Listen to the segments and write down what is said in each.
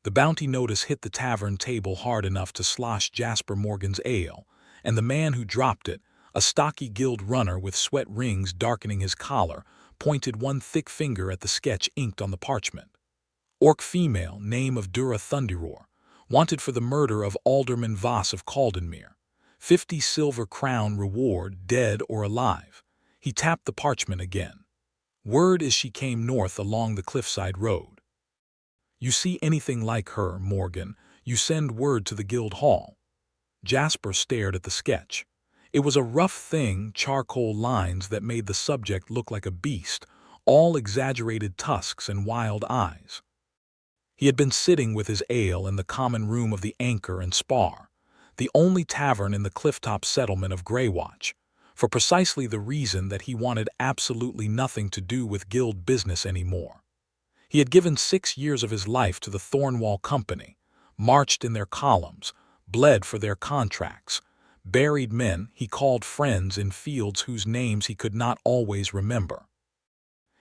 The bounty notice hit the tavern table hard enough to slosh Jasper Morgan's ale, and the man who dropped it, a stocky guild runner with sweat rings darkening his collar, pointed one thick finger at the sketch inked on the parchment. Orc female, name of Dura Thunderroar, wanted for the murder of Alderman Voss of Caldenmere. 50 silver crown reward, dead or alive. He tapped the parchment again. Word is she came north along the cliffside road. You see anything like her, Morgan, you send word to the guild hall. Jasper stared at the sketch. It was a rough thing, charcoal lines that made the subject look like a beast, all exaggerated tusks and wild eyes. He had been sitting with his ale in the common room of the Anchor and Spar, the only tavern in the clifftop settlement of Greywatch, for precisely the reason that he wanted absolutely nothing to do with guild business anymore. He had given 6 years of his life to the Thornwall Company, marched in their columns, bled for their contracts, buried men he called friends in fields whose names he could not always remember.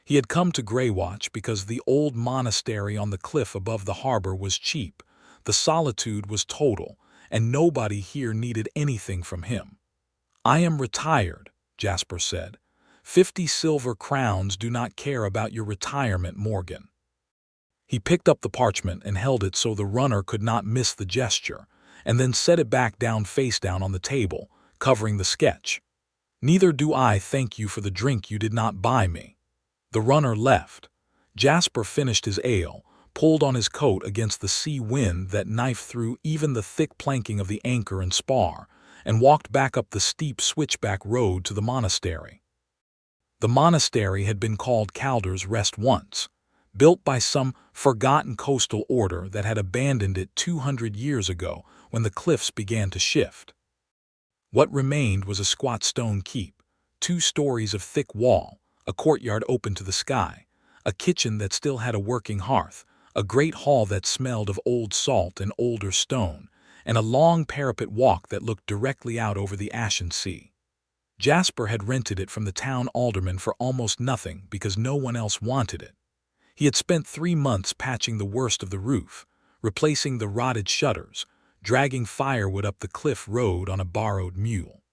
He had come to Greywatch because the old monastery on the cliff above the harbor was cheap, the solitude was total, and nobody here needed anything from him. I am retired, Jasper said. 50 silver crowns do not care about your retirement, Morgan. He picked up the parchment and held it so the runner could not miss the gesture, and then set it back down face down on the table, covering the sketch. Neither do I thank you for the drink you did not buy me. The runner left. Jasper finished his ale, pulled on his coat against the sea wind that knifed through even the thick planking of the Anchor and Spar, and walked back up the steep switchback road to the monastery. The monastery had been called Calder's Rest once, built by some forgotten coastal order that had abandoned it 200 years ago when the cliffs began to shift. What remained was a squat stone keep, 2 stories of thick wall, a courtyard open to the sky, a kitchen that still had a working hearth, a great hall that smelled of old salt and older stone, and a long parapet walk that looked directly out over the ashen sea. Jasper had rented it from the town alderman for almost nothing because no one else wanted it. He had spent 3 months patching the worst of the roof, replacing the rotted shutters, dragging firewood up the cliff road on a borrowed mule.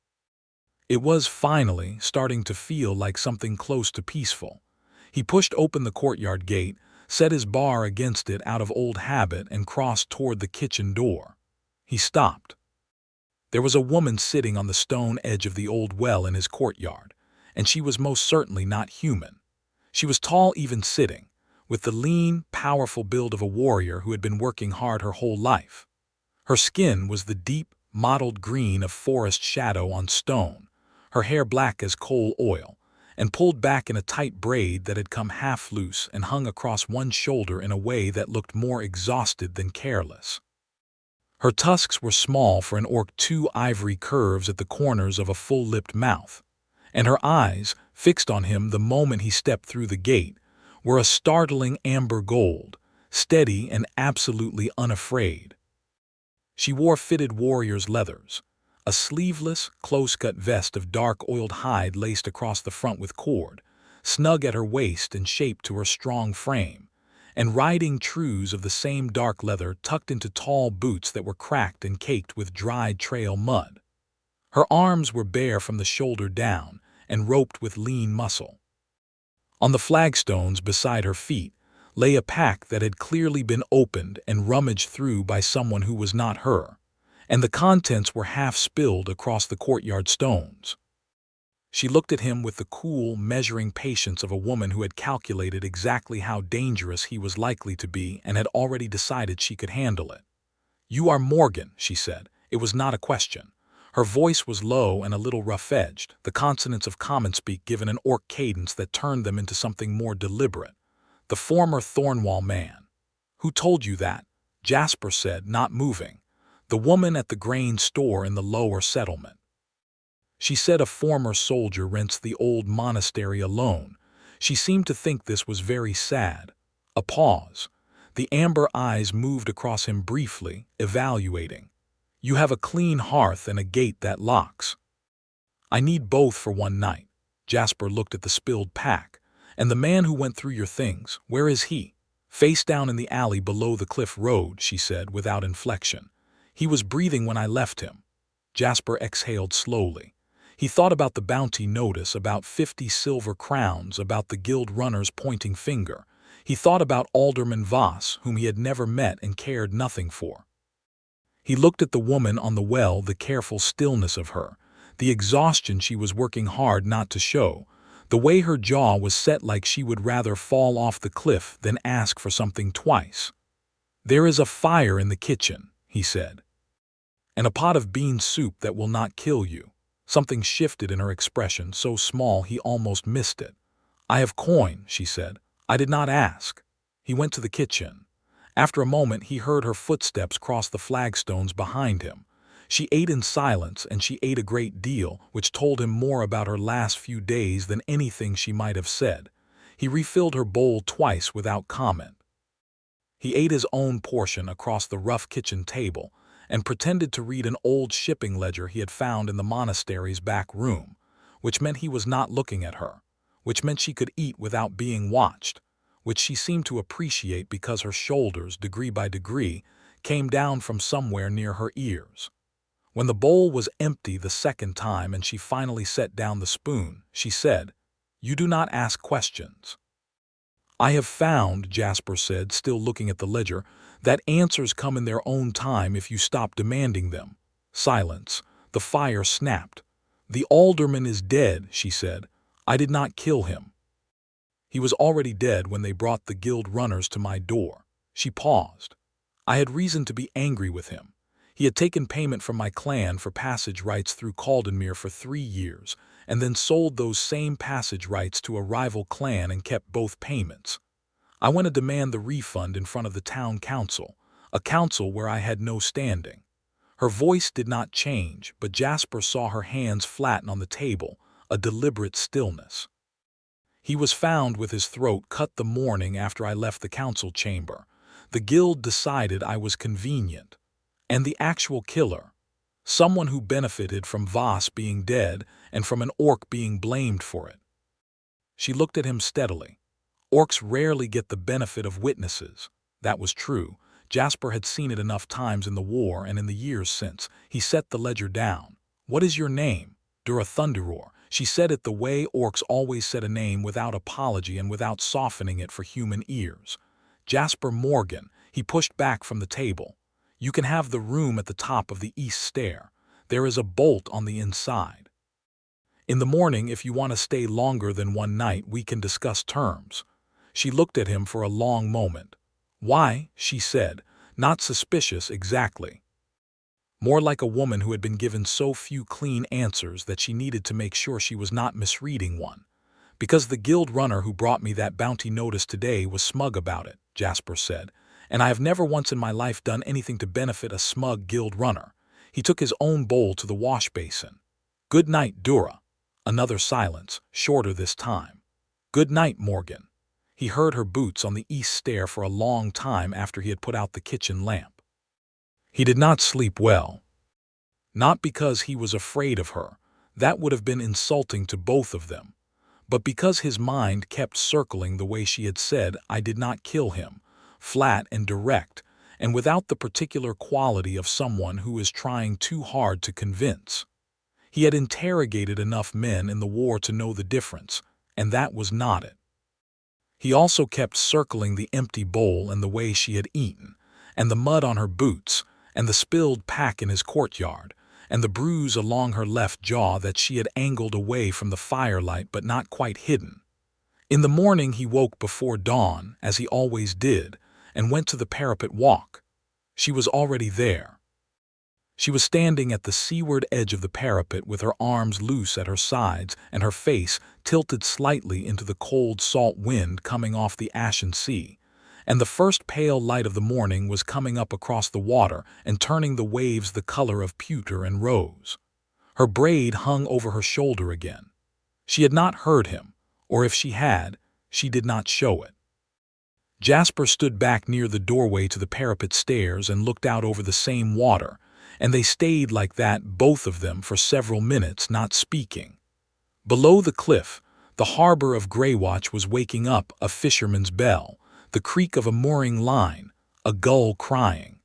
It was, finally, starting to feel like something close to peaceful. He pushed open the courtyard gate, set his bar against it out of old habit, and crossed toward the kitchen door. He stopped. There was a woman sitting on the stone edge of the old well in his courtyard, and she was most certainly not human. She was tall even sitting, with the lean, powerful build of a warrior who had been working hard her whole life. Her skin was the deep, mottled green of forest shadow on stone, her hair black as coal oil, and pulled back in a tight braid that had come half loose and hung across one shoulder in a way that looked more exhausted than careless. Her tusks were small for an orc, 2 ivory curves at the corners of a full-lipped mouth, and her eyes, fixed on him the moment he stepped through the gate, were a startling amber gold, steady and absolutely unafraid. She wore fitted warrior's leathers, a sleeveless, close-cut vest of dark oiled hide laced across the front with cord, snug at her waist and shaped to her strong frame, and riding trews of the same dark leather tucked into tall boots that were cracked and caked with dried trail mud. Her arms were bare from the shoulder down and roped with lean muscle. On the flagstones beside her feet lay a pack that had clearly been opened and rummaged through by someone who was not her, and the contents were half spilled across the courtyard stones. She looked at him with the cool, measuring patience of a woman who had calculated exactly how dangerous he was likely to be and had already decided she could handle it. "You are Morgan," she said. It was not a question. Her voice was low and a little rough-edged, the consonants of common speak given an orc cadence that turned them into something more deliberate. "The former Thornwall man." "Who told you that?" Jasper said, not moving. "The woman at the grain store in the lower settlement. She said a former soldier rents the old monastery alone. She seemed to think this was very sad." A pause. The amber eyes moved across him briefly, evaluating. "You have a clean hearth and a gate that locks." "I need both for one night." Jasper looked at the spilled pack. "And the man who went through your things, where is he?" "Face down in the alley below the cliff road," she said without inflection. "He was breathing when I left him." Jasper exhaled slowly. He thought about the bounty notice, about 50 silver crowns, about the guild runner's pointing finger. He thought about Alderman Voss, whom he had never met and cared nothing for. He looked at the woman on the well, the careful stillness of her, the exhaustion she was working hard not to show, the way her jaw was set like she would rather fall off the cliff than ask for something twice. "There is a fire in the kitchen," he said, "and a pot of bean soup that will not kill you." Something shifted in her expression, so small he almost missed it. "I have coin," she said. "I did not ask." He went to the kitchen. After a moment he heard her footsteps cross the flagstones behind him. She ate in silence, and she ate a great deal, which told him more about her last few days than anything she might have said. He refilled her bowl twice without comment. He ate his own portion across the rough kitchen table and pretended to read an old shipping ledger he had found in the monastery's back room, which meant he was not looking at her, which meant she could eat without being watched, which she seemed to appreciate because her shoulders, degree by degree, came down from somewhere near her ears. When the bowl was empty the second time and she finally set down the spoon, she said, "You do not ask questions." "I have found," Jasper said, still looking at the ledger, "that answers come in their own time if you stop demanding them." Silence. The fire snapped. "The alderman is dead," she said. "I did not kill him. He was already dead when they brought the guild runners to my door." She paused. "I had reason to be angry with him. He had taken payment from my clan for passage rights through Caldenmere for 3 years, and then sold those same passage rights to a rival clan and kept both payments. I went to demand the refund in front of the town council, a council where I had no standing." Her voice did not change, but Jasper saw her hands flatten on the table, a deliberate stillness. "He was found with his throat cut the morning after I left the council chamber. The guild decided I was convenient. And the actual killer, someone who benefited from Voss being dead and from an orc being blamed for it." She looked at him steadily. Orcs rarely get the benefit of witnesses. That was true. Jasper had seen it enough times in the war and in the years since. He set the ledger down. "What is your name?" "Dura Thunderroar." She said it the way orcs always said a name, without apology and without softening it for human ears. "Jasper Morgan." He pushed back from the table. "You can have the room at the top of the east stair. There is a bolt on the inside. In the morning, if you want to stay longer than one night, we can discuss terms." She looked at him for a long moment. "Why?" she said, not suspicious exactly. More like a woman who had been given so few clean answers that she needed to make sure she was not misreading one. "Because the guild runner who brought me that bounty notice today was smug about it," Jasper said. "And I have never once in my life done anything to benefit a smug guild runner." He took his own bowl to the wash basin. "Good night, Dura." Another silence, shorter this time. "Good night, Morgan." He heard her boots on the east stair for a long time after he had put out the kitchen lamp. He did not sleep well. Not because he was afraid of her. That would have been insulting to both of them. But because his mind kept circling the way she had said, "I did not kill him," flat and direct, and without the particular quality of someone who is trying too hard to convince. He had interrogated enough men in the war to know the difference, and that was not it. He also kept circling the empty bowl and the way she had eaten, and the mud on her boots, and the spilled pack in his courtyard, and the bruise along her left jaw that she had angled away from the firelight but not quite hidden. In the morning he woke before dawn, as he always did, and went to the parapet walk. She was already there. She was standing at the seaward edge of the parapet with her arms loose at her sides and her face tilted slightly into the cold salt wind coming off the ashen sea, and the first pale light of the morning was coming up across the water and turning the waves the color of pewter and rose. Her braid hung over her shoulder again. She had not heard him, or if she had, she did not show it. Jasper stood back near the doorway to the parapet stairs and looked out over the same water, and they stayed like that, both of them, for several minutes, not speaking. Below the cliff, the harbor of Greywatch was waking up, a fisherman's bell. the creak of a mooring line, a gull crying.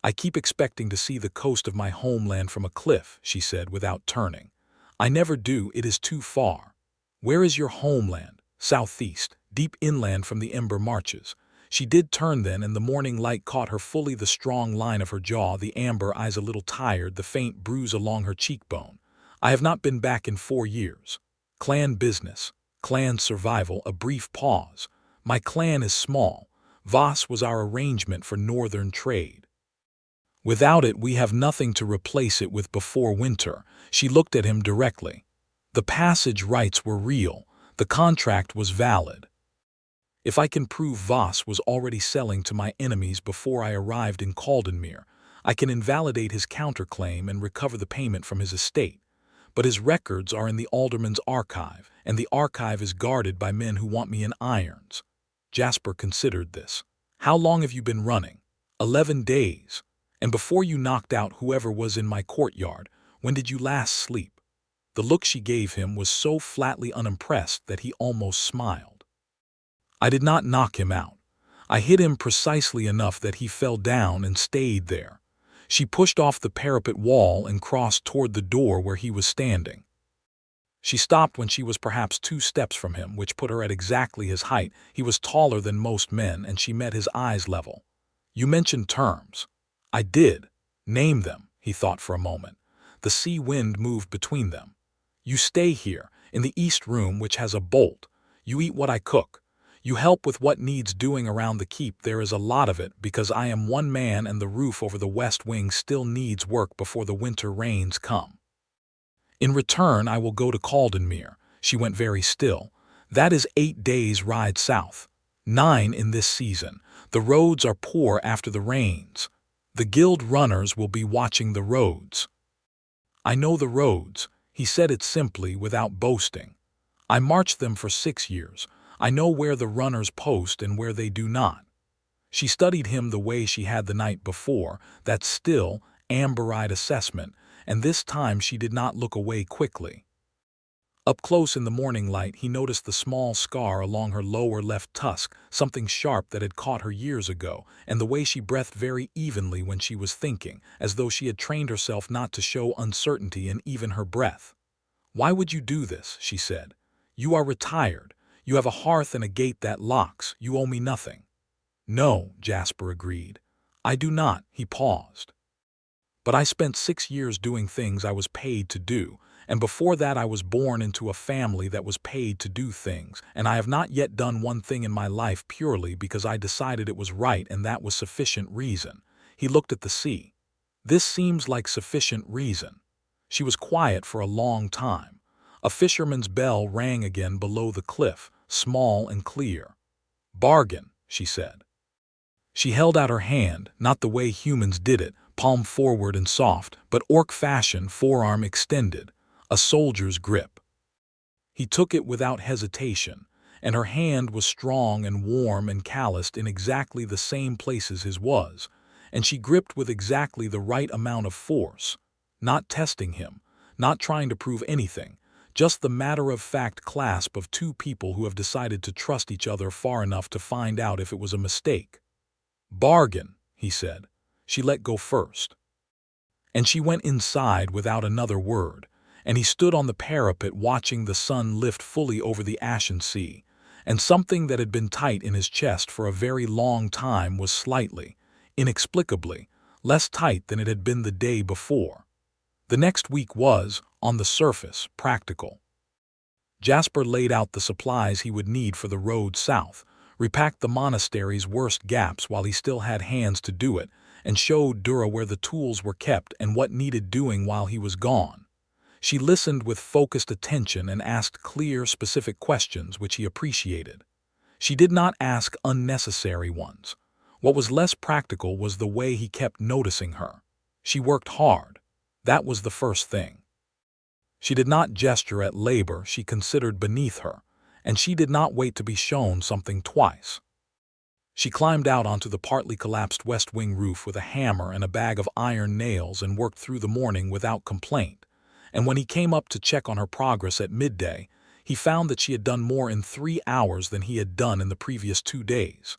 "I keep expecting to see the coast of my homeland from a cliff," she said without turning. "I never do, it is too far." "Where is your homeland?" "Southeast, deep inland from the Ember Marches." She did turn then, and the morning light caught her fully, the strong line of her jaw, the amber eyes a little tired, the faint bruise along her cheekbone. "I have not been back in 4 years. Clan business, clan survival." A brief pause. "My clan is small. Voss was our arrangement for northern trade. Without it we have nothing to replace it with before winter." She looked at him directly. "The passage rights were real. The contract was valid. If I can prove Voss was already selling to my enemies before I arrived in Caldenmere, I can invalidate his counterclaim and recover the payment from his estate. But his records are in the alderman's archive, and the archive is guarded by men who want me in irons." Jasper considered this. "How long have you been running?" 11 days. "And before you knocked out whoever was in my courtyard, when did you last sleep?" The look she gave him was so flatly unimpressed that he almost smiled. "I did not knock him out. I hit him precisely enough that he fell down and stayed there." She pushed off the parapet wall and crossed toward the door where he was standing. She stopped when she was perhaps 2 steps from him, which put her at exactly his height. He was taller than most men, and she met his eyes level. "You mentioned terms." "I did." "Name them." He thought for a moment. The sea wind moved between them. "You stay here, in the east room which has a bolt. You eat what I cook. You help with what needs doing around the keep. There is a lot of it, because I am one man and the roof over the west wing still needs work before the winter rains come. In return I will go to Caldenmere." She went very still. "That is 8 days' ride south. 9 in this season. The roads are poor after the rains. The guild runners will be watching the roads." "I know the roads." He said it simply, without boasting. "I marched them for 6 years. I know where the runners post and where they do not." She studied him the way she had the night before, that still, amber-eyed assessment, and this time she did not look away quickly. Up close in the morning light he noticed the small scar along her lower left tusk, something sharp that had caught her years ago, and the way she breathed very evenly when she was thinking, as though she had trained herself not to show uncertainty in even her breath. "Why would you do this?" she said. "You are retired. You have a hearth and a gate that locks. You owe me nothing." "No," Jasper agreed. "I do not." He paused. "But I spent 6 years doing things I was paid to do, and before that I was born into a family that was paid to do things, and I have not yet done one thing in my life purely because I decided it was right, and that was sufficient reason." He looked at the sea. "This seems like sufficient reason." She was quiet for a long time. A fisherman's bell rang again below the cliff, small and clear. "Bargain," she said. She held out her hand, not the way humans did it, palm forward and soft, but orc fashion, forearm extended, a soldier's grip. He took it without hesitation, and her hand was strong and warm and calloused in exactly the same places his was, and she gripped with exactly the right amount of force, not testing him, not trying to prove anything, just the matter-of-fact clasp of 2 people who have decided to trust each other far enough to find out if it was a mistake. "Bargain," he said. She let go first. And she went inside without another word, and he stood on the parapet watching the sun lift fully over the ashen sea, and something that had been tight in his chest for a very long time was slightly, inexplicably, less tight than it had been the day before. The next week was, on the surface, practical. Jasper laid out the supplies he would need for the road south, repacked the monastery's worst gaps while he still had hands to do it, and showed Dura where the tools were kept and what needed doing while he was gone. She listened with focused attention and asked clear, specific questions which he appreciated. She did not ask unnecessary ones. What was less practical was the way he kept noticing her. She worked hard. That was the first thing. She did not gesture at labor she considered beneath her, and she did not wait to be shown something twice. She climbed out onto the partly collapsed west wing roof with a hammer and a bag of iron nails and worked through the morning without complaint, and when he came up to check on her progress at midday, He found that she had done more in 3 hours than he had done in the previous 2 days.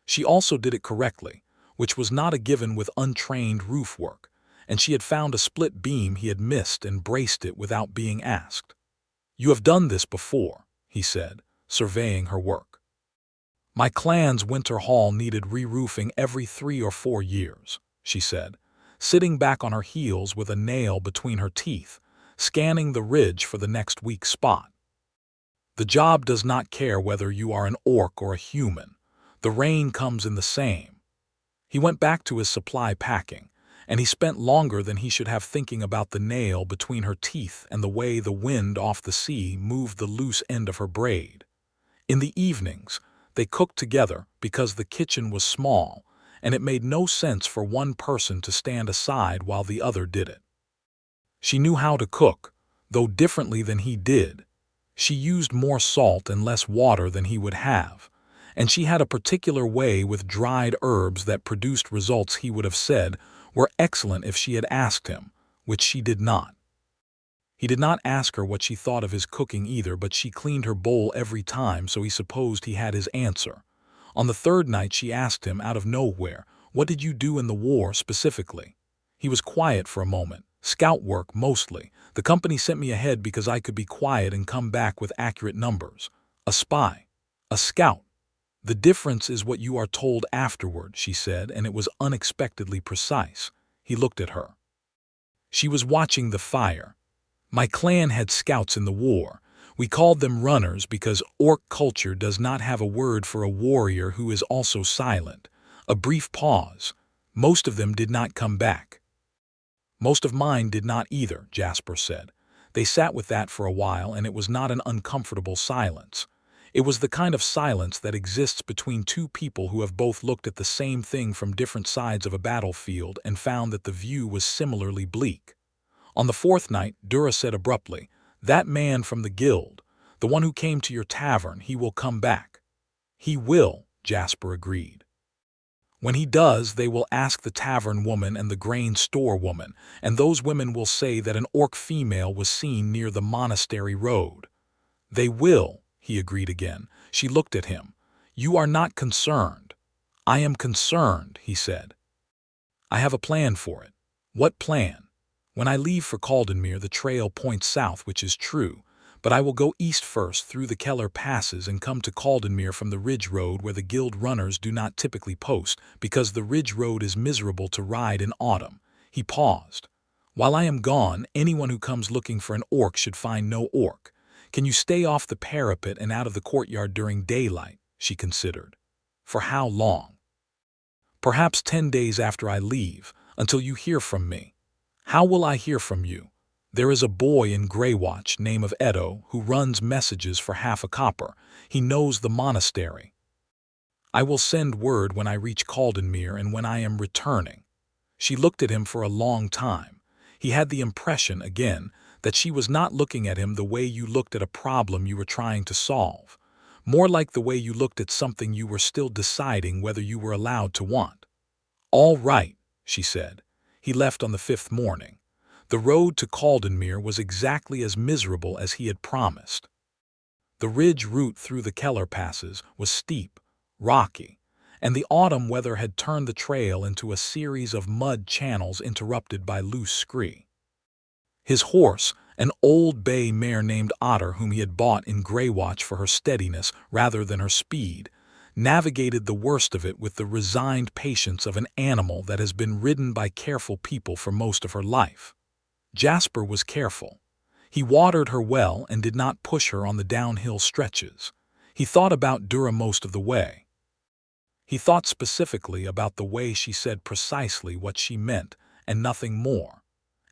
She also did it correctly, which was not a given with untrained roof work, and she had found a split beam he had missed and braced it without being asked. "You have done this before," he said, surveying her work. "My clan's winter hall needed re-roofing every 3 or 4 years," she said, sitting back on her heels with a nail between her teeth, scanning the ridge for the next weak spot. "The job does not care whether you are an orc or a human. The rain comes in the same." He went back to his supply packing, and he spent longer than he should have thinking about the nail between her teeth and the way the wind off the sea moved the loose end of her braid. In the evenings, they cooked together because the kitchen was small, and it made no sense for one person to stand aside while the other did it. She knew how to cook, though differently than he did. She used more salt and less water than he would have, and she had a particular way with dried herbs that produced results he would have said were excellent if she had asked him, which she did not. He did not ask her what she thought of his cooking either, but she cleaned her bowl every time, so he supposed he had his answer. On the 3rd night she asked him out of nowhere, "What did you do in the war specifically?" He was quiet for a moment. "Scout work, mostly. The company sent me ahead because I could be quiet and come back with accurate numbers. A spy. A scout. The difference is what you are told afterward," she said, and it was unexpectedly precise. He looked at her. She was watching the fire. "My clan had scouts in the war. We called them runners because orc culture does not have a word for a warrior who is also silent." A brief pause. "Most of them did not come back." "Most of mine did not either," Jasper said. They sat with that for a while, and it was not an uncomfortable silence. It was the kind of silence that exists between two people who have both looked at the same thing from different sides of a battlefield and found that the view was similarly bleak. On the 4th night, Dura said abruptly, "That man from the guild, the one who came to your tavern, he will come back." "He will," Jasper agreed. "When he does, they will ask the tavern woman and the grain store woman, and those women will say that an orc female was seen near the monastery road." "They will," he agreed again. She looked at him. "You are not concerned." "I am concerned," he said. "I have a plan for it." "What plan?" "When I leave for Caldenmere, the trail points south, which is true, but I will go east first through the Keller passes and come to Caldenmere from the Ridge Road where the guild runners do not typically post, because the Ridge Road is miserable to ride in autumn." He paused. "While I am gone, anyone who comes looking for an orc should find no orc. Can you stay off the parapet and out of the courtyard during daylight?" She considered. "For how long?" "Perhaps 10 days after I leave, until you hear from me." "How will I hear from you?" "There is a boy in Greywatch, name of Edo, who runs messages for half a copper. He knows the monastery." "I will send word when I reach Caldenmere and when I am returning." She looked at him for a long time. He had the impression, again, that she was not looking at him the way you looked at a problem you were trying to solve, more like the way you looked at something you were still deciding whether you were allowed to want. "All right," she said. He left on the 5th morning. The road to Caldenmere was exactly as miserable as he had promised. The ridge route through the Keller passes was steep, rocky, and the autumn weather had turned the trail into a series of mud channels interrupted by loose scree. His horse, an old bay mare named Otter whom he had bought in Greywatch for her steadiness rather than her speed, navigated the worst of it with the resigned patience of an animal that has been ridden by careful people for most of her life. Jasper was careful. He watered her well and did not push her on the downhill stretches. He thought about Dura most of the way. He thought specifically about the way she said precisely what she meant and nothing more,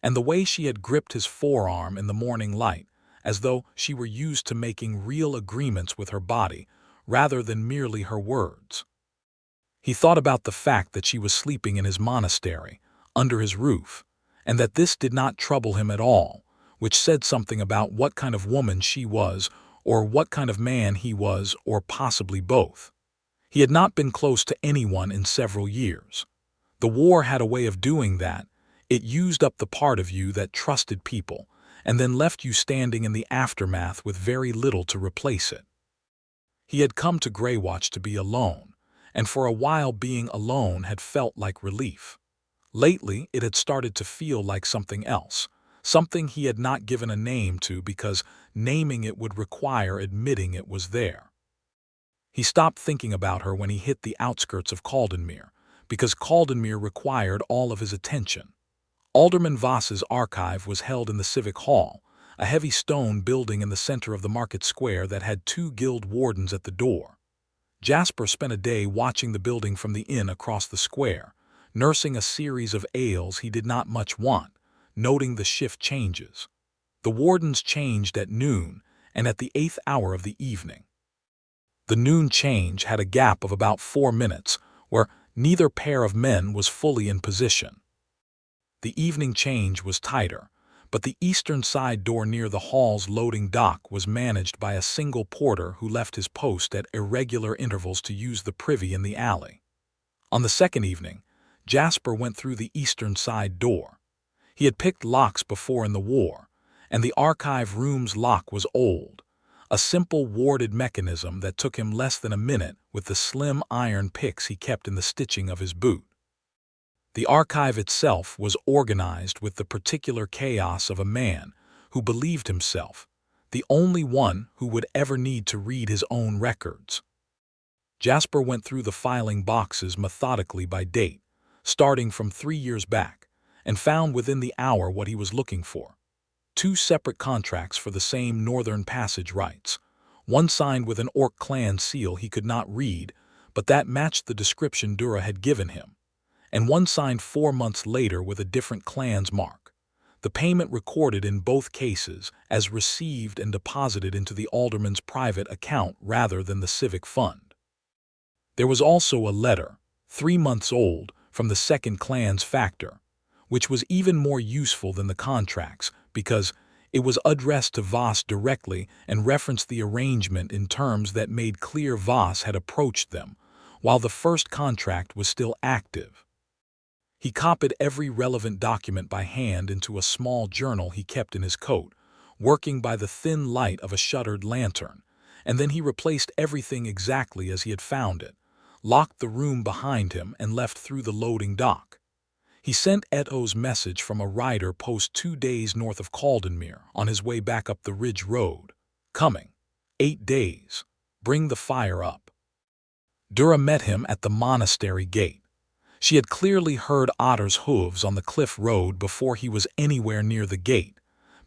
and the way she had gripped his forearm in the morning light, as though she were used to making real agreements with her body rather than merely her words. He thought about the fact that she was sleeping in his monastery, under his roof, and that this did not trouble him at all, which said something about what kind of woman she was, or what kind of man he was, or possibly both. He had not been close to anyone in several years. The war had a way of doing that. It used up the part of you that trusted people, and then left you standing in the aftermath with very little to replace it. He had come to Greywatch to be alone, and for a while being alone had felt like relief. Lately, it had started to feel like something else, something he had not given a name to because naming it would require admitting it was there. He stopped thinking about her when he hit the outskirts of Caldenmere, because Caldenmere required all of his attention. Alderman Voss's archive was held in the Civic Hall, a heavy stone building in the center of the market square that had 2 guild wardens at the door. Jasper spent a day watching the building from the inn across the square, nursing a series of ales he did not much want, noting the shift changes. The wardens changed at noon and at the 8th hour of the evening. The noon change had a gap of about 4 minutes, where neither pair of men was fully in position. The evening change was tighter, but the eastern side door near the hall's loading dock was managed by a single porter who left his post at irregular intervals to use the privy in the alley. On the second evening, Jasper went through the eastern side door. He had picked locks before in the war, and the archive room's lock was old, a simple warded mechanism that took him less than a minute with the slim iron picks he kept in the stitching of his boot. The archive itself was organized with the particular chaos of a man who believed himself the only one who would ever need to read his own records. Jasper went through the filing boxes methodically by date, starting from 3 years back, and found within the hour what he was looking for. 2 separate contracts for the same Northern Passage rights, one signed with an Orc clan seal he could not read, but that matched the description Dura had given him, and one signed 4 months later with a different clan's mark. The payment recorded in both cases as received and deposited into the alderman's private account rather than the civic fund. There was also a letter, 3 months old, from the second clan's factor, which was even more useful than the contracts because it was addressed to Voss directly and referenced the arrangement in terms that made clear Voss had approached them, while the first contract was still active. He copied every relevant document by hand into a small journal he kept in his coat, working by the thin light of a shuttered lantern, and then he replaced everything exactly as he had found it, locked the room behind him, and left through the loading dock. He sent Eto's message from a rider post 2 days north of Caldenmere on his way back up the Ridge Road. Coming. 8 days. Bring the fire up. Dura met him at the monastery gate. She had clearly heard Otter's hooves on the cliff road before he was anywhere near the gate,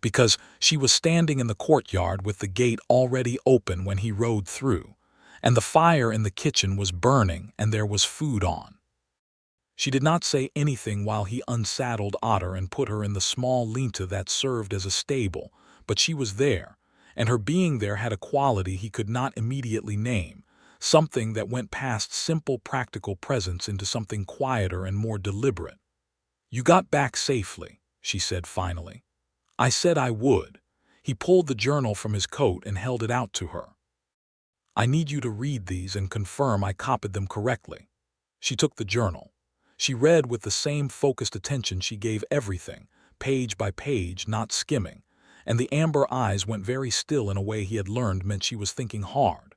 because she was standing in the courtyard with the gate already open when he rode through, and the fire in the kitchen was burning and there was food on. She did not say anything while he unsaddled Otter and put her in the small linta that served as a stable, but she was there, and her being there had a quality he could not immediately name, something that went past simple practical presence into something quieter and more deliberate. "You got back safely," she said finally. "I said I would." He pulled the journal from his coat and held it out to her. "I need you to read these and confirm I copied them correctly." She took the journal. She read with the same focused attention she gave everything, page by page, not skimming, and the amber eyes went very still in a way he had learned meant she was thinking hard.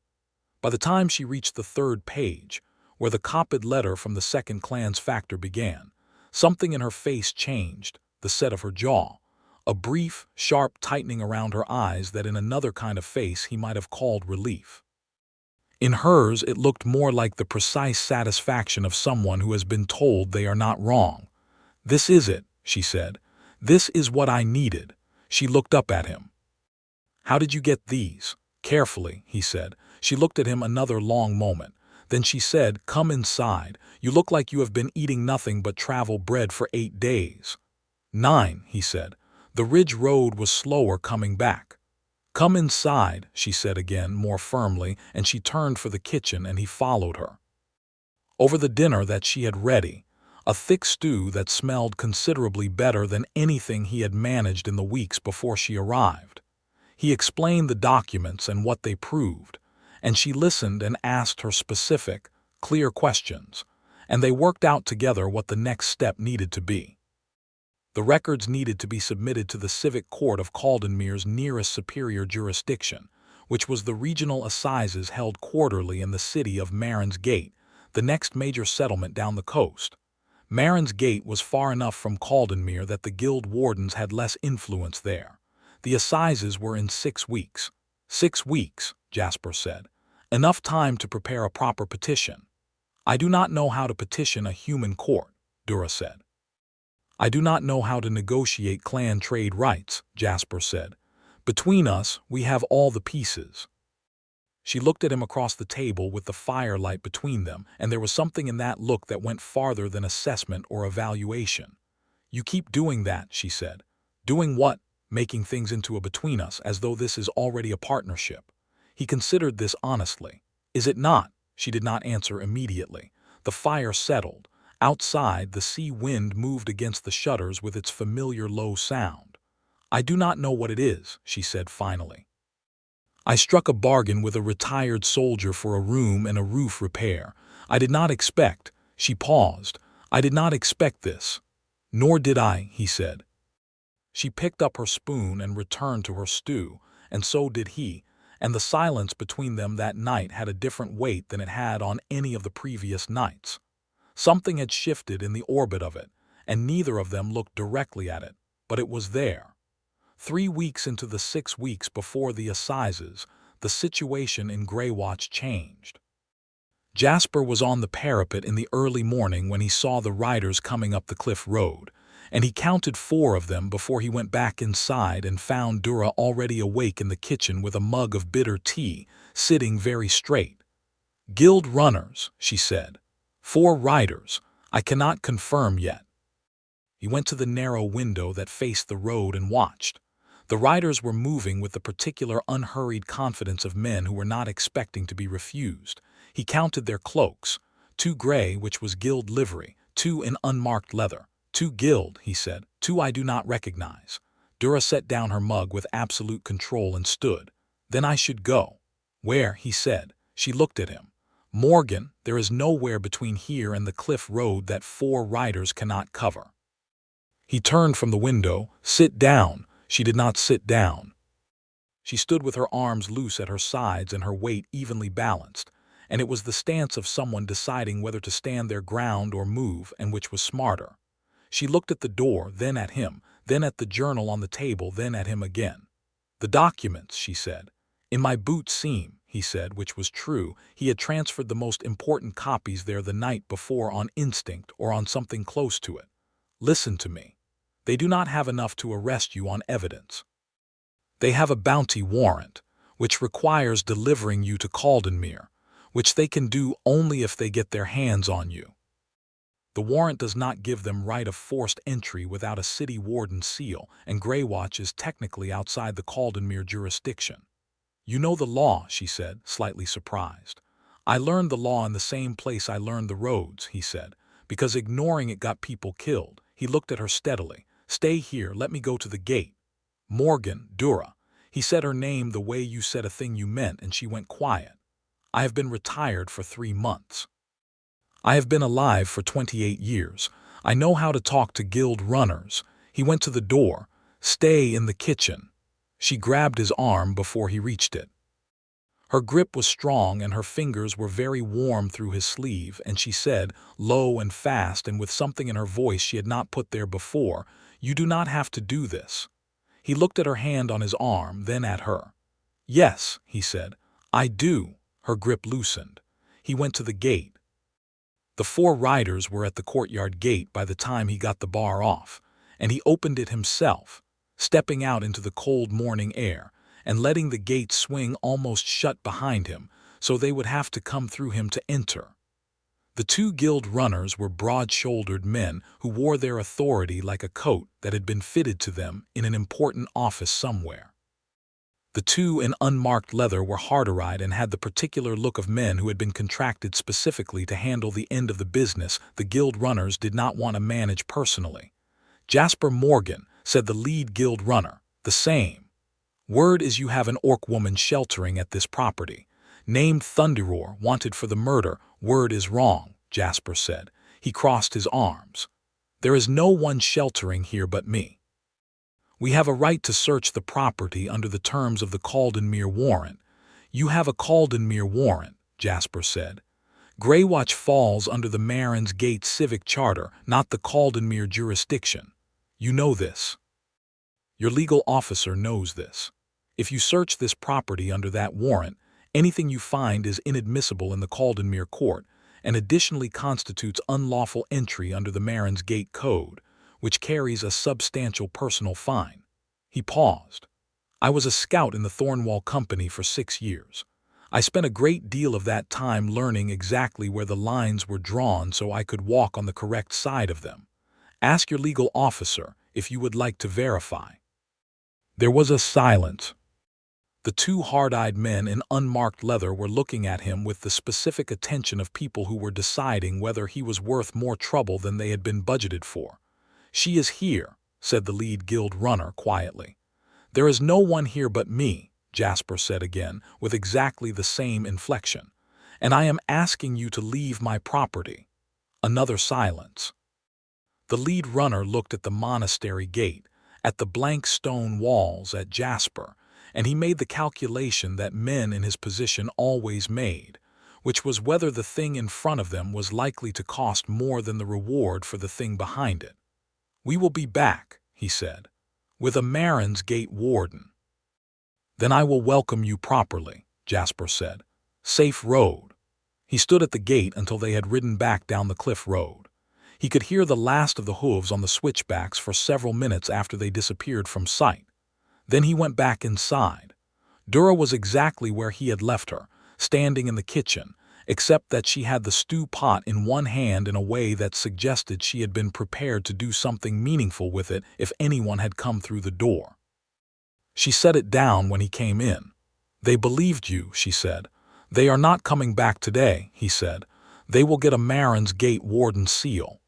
By the time she reached the 3rd page, where the copied letter from the second clan's factor began, something in her face changed, the set of her jaw, a brief, sharp tightening around her eyes that in another kind of face he might have called relief. In hers it looked more like the precise satisfaction of someone who has been told they are not wrong. "This is it," she said. "This is what I needed." She looked up at him. "How did you get these?" "Carefully," he said. She looked at him another long moment. Then she said, "Come inside. You look like you have been eating nothing but travel bread for 8 days. 9, he said. The Ridge Road was slower coming back. "Come inside," she said again, more firmly, and she turned for the kitchen and he followed her. Over the dinner that she had ready, a thick stew that smelled considerably better than anything he had managed in the weeks before she arrived. He explained the documents and what they proved, and she listened and asked her specific, clear questions, and they worked out together what the next step needed to be. The records needed to be submitted to the civic court of Caldenmere's nearest superior jurisdiction, which was the regional assizes held quarterly in the city of Marin's Gate, the next major settlement down the coast. Marin's Gate was far enough from Caldenmere that the guild wardens had less influence there. The assizes were in 6 weeks. 6 weeks, Jasper said. Enough time to prepare a proper petition. I do not know how to petition a human court, Dura said. I do not know how to negotiate clan trade rights, Jasper said. Between us, we have all the pieces. She looked at him across the table with the firelight between them, and there was something in that look that went farther than assessment or evaluation. You keep doing that, she said. Doing what? Making things into a between us, as though this is already a partnership. He considered this honestly. Is it not? She did not answer immediately. The fire settled. Outside, the sea wind moved against the shutters with its familiar low sound. I do not know what it is, she said finally. I struck a bargain with a retired soldier for a room and a roof repair. I did not expect, she paused, I did not expect this. Nor did I, he said. She picked up her spoon and returned to her stew, and so did he, and the silence between them that night had a different weight than it had on any of the previous nights. Something had shifted in the orbit of it, and neither of them looked directly at it, but it was there. 3 weeks into the 6 weeks before the assizes, the situation in Greywatch changed. Jasper was on the parapet in the early morning when he saw the riders coming up the cliff road, and he counted 4 of them before he went back inside and found Dura already awake in the kitchen with a mug of bitter tea, sitting very straight. Guild runners, she said. 4 riders. I cannot confirm yet. He went to the narrow window that faced the road and watched. The riders were moving with the particular unhurried confidence of men who were not expecting to be refused. He counted their cloaks. 2 gray, which was guild livery, 2 in unmarked leather. 2 guild, he said. 2 I do not recognize. Dura set down her mug with absolute control and stood. Then I should go. Where, he said. She looked at him. Morgan, there is nowhere between here and the cliff road that 4 riders cannot cover. He turned from the window. Sit down. She did not sit down. She stood with her arms loose at her sides and her weight evenly balanced, and it was the stance of someone deciding whether to stand their ground or move, and which was smarter. She looked at the door, then at him, then at the journal on the table, then at him again. The documents, she said. In my boot seam, he said, which was true. He had transferred the most important copies there the night before on instinct or on something close to it. Listen to me. They do not have enough to arrest you on evidence. They have a bounty warrant, which requires delivering you to Caldenmere, which they can do only if they get their hands on you. The warrant does not give them right of forced entry without a city warden's seal, and Greywatch is technically outside the Caldenmere jurisdiction. You know the law, she said, slightly surprised. I learned the law in the same place I learned the roads, he said, because ignoring it got people killed. He looked at her steadily. Stay here, let me go to the gate. Morgan, Dura. He said her name the way you said a thing you meant, and she went quiet. I have been retired for 3 months. I have been alive for 28 years. I know how to talk to guild runners. He went to the door. Stay in the kitchen. She grabbed his arm before he reached it. Her grip was strong and her fingers were very warm through his sleeve, and she said, low and fast and with something in her voice she had not put there before, You do not have to do this. He looked at her hand on his arm, then at her. Yes, he said, I do. Her grip loosened. He went to the gate. The 4 riders were at the courtyard gate by the time he got the bar off, and he opened it himself, stepping out into the cold morning air and letting the gate swing almost shut behind him, so they would have to come through him to enter. The 2 guild runners were broad-shouldered men who wore their authority like a coat that had been fitted to them in an important office somewhere. The 2 in unmarked leather were hard-eyed and had the particular look of men who had been contracted specifically to handle the end of the business the guild runners did not want to manage personally. Jasper Morgan, said the lead guild runner, the same. Word is you have an orc woman sheltering at this property. Named Thunderroar, wanted for the murder. Word is wrong, Jasper said. He crossed his arms. There is no one sheltering here but me. We have a right to search the property under the terms of the Caldenmere warrant. You have a Caldenmere warrant, Jasper said. Greywatch falls under the Marin's Gate Civic Charter, not the Caldenmere jurisdiction. You know this. Your legal officer knows this. If you search this property under that warrant, anything you find is inadmissible in the Caldenmere court and additionally constitutes unlawful entry under the Marin's Gate Code, which carries a substantial personal fine. He paused. I was a scout in the Thornwall Company for 6 years. I spent a great deal of that time learning exactly where the lines were drawn so I could walk on the correct side of them. Ask your legal officer if you would like to verify. There was a silence. The two hard-eyed men in unmarked leather were looking at him with the specific attention of people who were deciding whether he was worth more trouble than they had been budgeted for. She is here, said the lead guild runner quietly. There is no one here but me, Jasper said again, with exactly the same inflection. And I am asking you to leave my property. Another silence. The lead runner looked at the monastery gate, at the blank stone walls, at Jasper, and he made the calculation that men in his position always made, which was whether the thing in front of them was likely to cost more than the reward for the thing behind it. We will be back, he said, with a Marin's Gate warden. Then I will welcome you properly, Jasper said. Safe road. He stood at the gate until they had ridden back down the cliff road. He could hear the last of the hooves on the switchbacks for several minutes after they disappeared from sight. Then he went back inside. Dura was exactly where he had left her, standing in the kitchen, except that she had the stew pot in one hand in a way that suggested she had been prepared to do something meaningful with it if anyone had come through the door. She set it down when he came in. They believed you, she said. They are not coming back today, he said. They will get a Marin's Gate warden seal.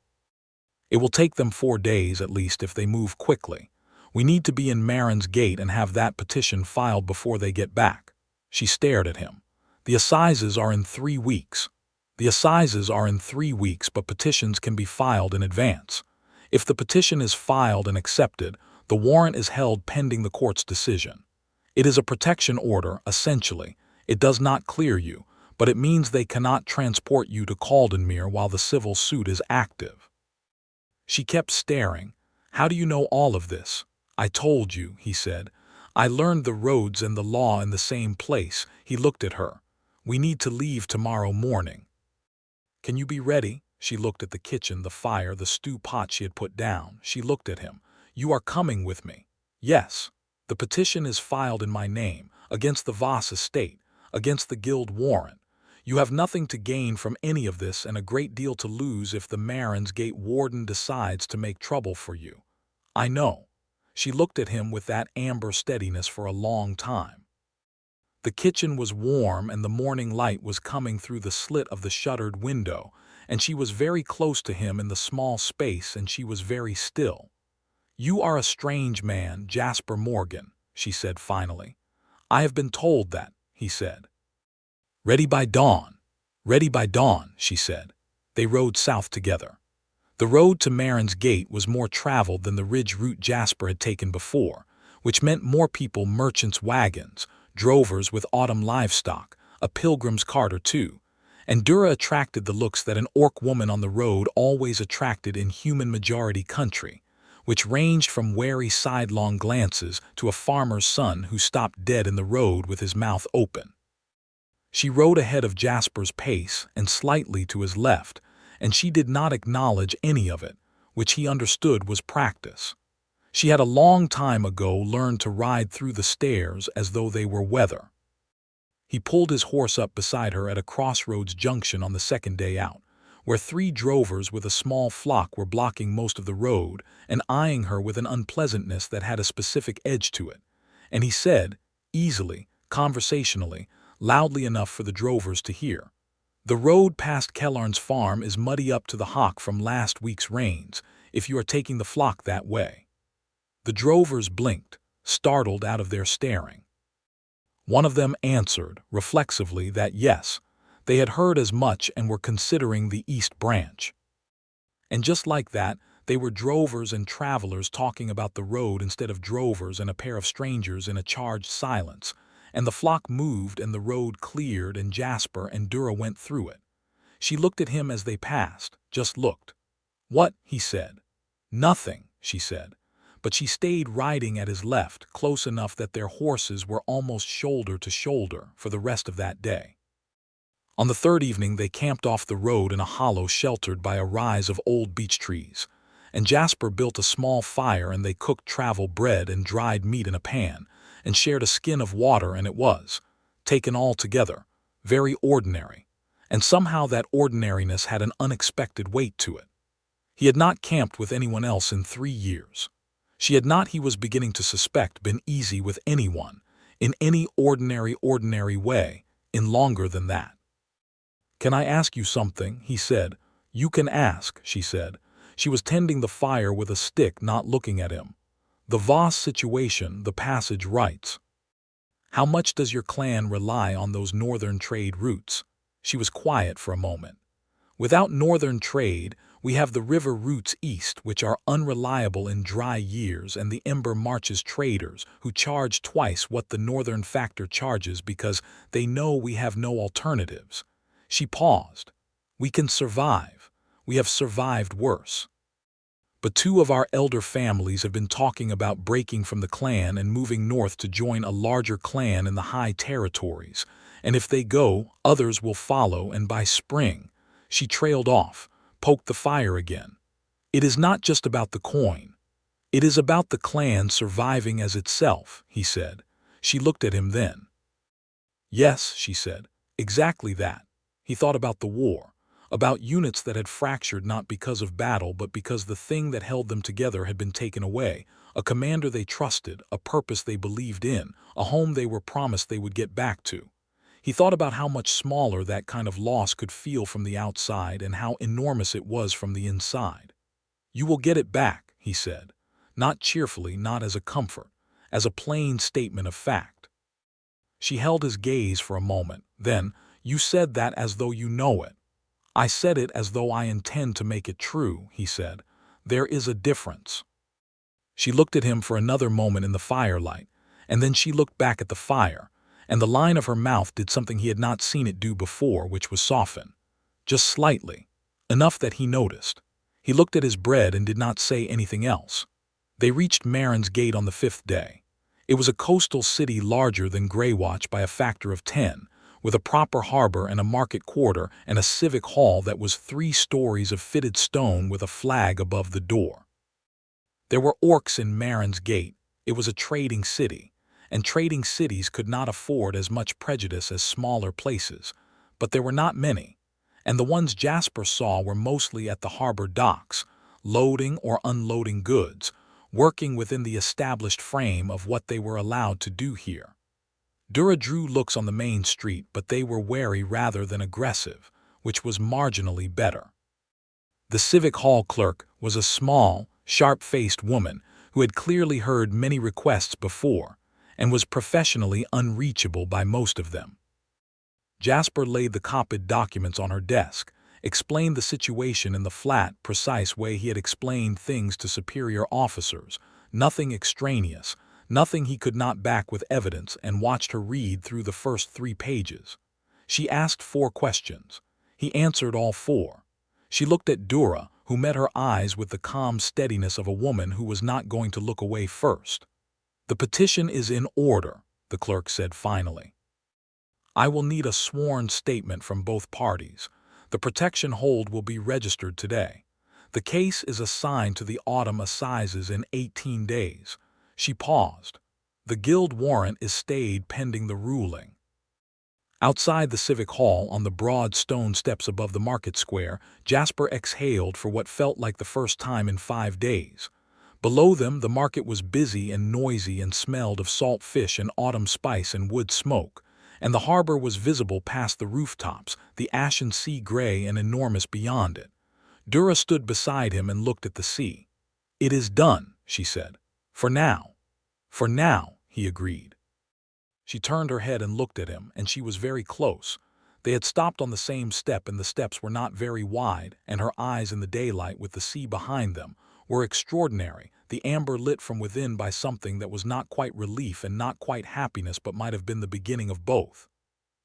It will take them 4 days at least if they move quickly. We need to be in Marin's Gate and have that petition filed before they get back. She stared at him. The assizes are in 3 weeks. The assizes are in 3 weeks, but petitions can be filed in advance. If the petition is filed and accepted, the warrant is held pending the court's decision. It is a protection order, essentially. It does not clear you, but it means they cannot transport you to Caldenmere while the civil suit is active. She kept staring. How do you know all of this? I told you, he said. I learned the roads and the law in the same place. He looked at her. We need to leave tomorrow morning. Can you be ready? She looked at the kitchen, the fire, the stew pot she had put down. She looked at him. You are coming with me. Yes. The petition is filed in my name, against the Voss estate, against the guild warrant. You have nothing to gain from any of this and a great deal to lose if the Marin's Gate warden decides to make trouble for you. I know. She looked at him with that amber steadiness for a long time. The kitchen was warm and the morning light was coming through the slit of the shuttered window, and she was very close to him in the small space, and she was very still. You are a strange man, Jasper Morgan, she said finally. I have been told that, he said. Ready by dawn. Ready by dawn, she said. They rode south together. The road to Marin's Gate was more traveled than the ridge route Jasper had taken before, which meant more people, merchants' wagons, drovers with autumn livestock, a pilgrim's cart or two, and Dura attracted the looks that an orc woman on the road always attracted in human-majority country, which ranged from wary sidelong glances to a farmer's son who stopped dead in the road with his mouth open. She rode ahead of Jasper's pace and slightly to his left, and she did not acknowledge any of it, which he understood was practice. She had a long time ago learned to ride through the stairs as though they were weather. He pulled his horse up beside her at a crossroads junction on the second day out, where 3 drovers with a small flock were blocking most of the road and eyeing her with an unpleasantness that had a specific edge to it. And he said, easily, conversationally, loudly enough for the drovers to hear, "The road past Kellarn's farm is muddy up to the hock from last week's rains, if you are taking the flock that way." The drovers blinked, startled out of their staring. One of them answered, reflexively, that yes, they had heard as much and were considering the East Branch. And just like that, They were drovers and travelers talking about the road instead of drovers and a pair of strangers in a charged silence, and the flock moved and the road cleared and Jasper and Dura went through it. She looked at him as they passed, just looked. "What?" he said. "Nothing," she said. But she stayed riding at his left, close enough that their horses were almost shoulder to shoulder for the rest of that day. On the third evening they camped off the road in a hollow sheltered by a rise of old beech trees, and Jasper built a small fire and they cooked travel bread and dried meat in a pan, and shared a skin of water, and it was, taken all together, very ordinary, and somehow that ordinariness had an unexpected weight to it. He had not camped with anyone else in 3 years. She had not, he was beginning to suspect, been easy with anyone, in any ordinary way, in longer than that. "Can I ask you something?" he said. "You can ask," she said. She was tending the fire with a stick, not looking at him. "The Voss situation, the passage rights. How much does your clan rely on those northern trade routes?" She was quiet for a moment. "Without northern trade, we have the river routes east, which are unreliable in dry years, and the Ember Marches traders, who charge twice what the northern factor charges because they know we have no alternatives." She paused. "We can survive. We have survived worse. But 2 of our elder families have been talking about breaking from the clan and moving north to join a larger clan in the high territories, and if they go, others will follow, and by spring—" She trailed off, poked the fire again. "It is not just about the coin. It is about the clan surviving as itself," he said. She looked at him then. "Yes," she said, "exactly that." He thought about the war, about units that had fractured not because of battle but because the thing that held them together had been taken away, a commander they trusted, a purpose they believed in, a home they were promised they would get back to. He thought about how much smaller that kind of loss could feel from the outside and how enormous it was from the inside. "You will get it back," he said, not cheerfully, not as a comfort, as a plain statement of fact. She held his gaze for a moment, then, "You said that as though you know it." "I said it as though I intend to make it true," he said. "There is a difference." She looked at him for another moment in the firelight, and then she looked back at the fire, and the line of her mouth did something he had not seen it do before, which was soften. Just slightly. Enough that he noticed. He looked at his bread and did not say anything else. They reached Marin's Gate on the 5th day. It was a coastal city larger than Greywatch by a factor of 10, with a proper harbor and a market quarter and a civic hall that was 3 stories of fitted stone with a flag above the door. There were orcs in Marin's Gate. It was a trading city, and trading cities could not afford as much prejudice as smaller places, but there were not many, and the ones Jasper saw were mostly at the harbor docks, loading or unloading goods, working within the established frame of what they were allowed to do here. Dura drew looks on the main street, but they were wary rather than aggressive, which was marginally better. The civic hall clerk was a small, sharp-faced woman who had clearly heard many requests before and was professionally unreachable by most of them. Jasper laid the copied documents on her desk, explained the situation in the flat, precise way he had explained things to superior officers, nothing extraneous, nothing he could not back with evidence, and watched her read through the first 3 pages. She asked 4 questions. He answered all 4. She looked at Dura, who met her eyes with the calm steadiness of a woman who was not going to look away first. "The petition is in order," the clerk said finally. "I will need a sworn statement from both parties. The protection hold will be registered today. The case is assigned to the autumn assizes in 18 days. She paused. "The guild warrant is stayed pending the ruling." Outside the civic hall, on the broad stone steps above the market square, Jasper exhaled for what felt like the first time in 5 days. Below them, the market was busy and noisy and smelled of salt fish and autumn spice and wood smoke, and the harbor was visible past the rooftops, the ashen sea gray and enormous beyond it. Dura stood beside him and looked at the sea. "It is done," she said. "For now." "For now," he agreed. She turned her head and looked at him, and she was very close. They had stopped on the same step, and the steps were not very wide, and her eyes in the daylight with the sea behind them were extraordinary, the amber lit from within by something that was not quite relief and not quite happiness but might have been the beginning of both.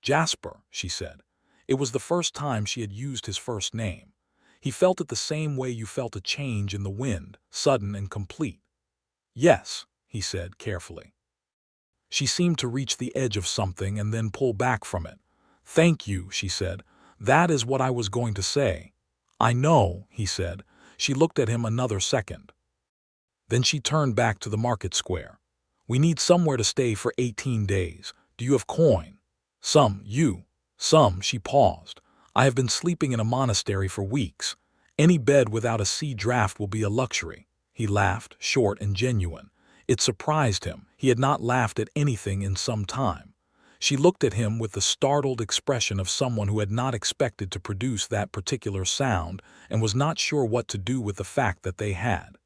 "Jasper," she said. It was the first time she had used his first name. He felt it the same way you felt a change in the wind, sudden and complete. "Yes," he said carefully. She seemed to reach the edge of something and then pull back from it. "Thank you," she said. "That is what I was going to say." "I know," he said. She looked at him another second. Then she turned back to the market square. "We need somewhere to stay for 18 days. Do you have coin?" "Some, you." "Some," she paused. "I have been sleeping in a monastery for weeks. Any bed without a sea draft will be a luxury." He laughed, short and genuine. It surprised him. He had not laughed at anything in some time. She looked at him with the startled expression of someone who had not expected to produce that particular sound and was not sure what to do with the fact that they had.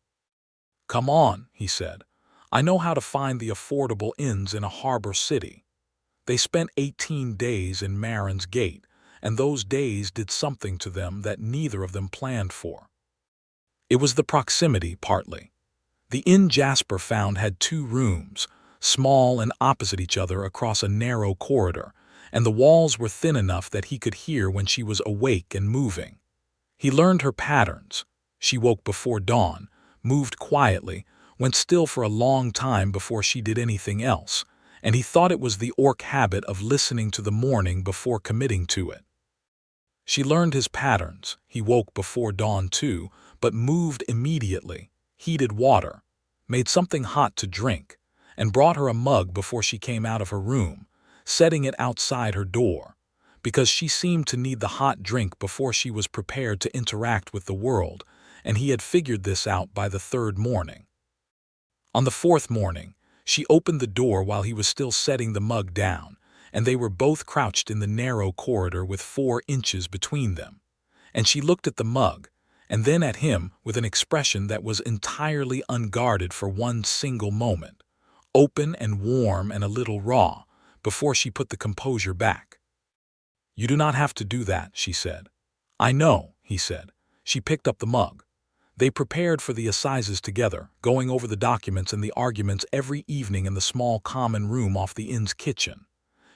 "Come on," he said. "I know how to find the affordable inns in a harbor city." They spent 18 days in Marin's Gate, and those days did something to them that neither of them planned for. It was the proximity, partly. The inn Jasper found had 2 rooms, small and opposite each other across a narrow corridor, and the walls were thin enough that he could hear when she was awake and moving. He learned her patterns. She woke before dawn, moved quietly, went still for a long time before she did anything else, and he thought it was the orc habit of listening to the morning before committing to it. She learned his patterns. He woke before dawn too, but moved immediately, heated water, made something hot to drink, and brought her a mug before she came out of her room, setting it outside her door, because she seemed to need the hot drink before she was prepared to interact with the world, and he had figured this out by the 3rd morning. On the 4th morning, she opened the door while he was still setting the mug down, and they were both crouched in the narrow corridor with 4 inches between them. And she looked at the mug, and then at him with an expression that was entirely unguarded for one single moment, open and warm and a little raw, before she put the composure back. "You do not have to do that," she said. "I know," he said. She picked up the mug. They prepared for the assizes together, going over the documents and the arguments every evening in the small common room off the inn's kitchen.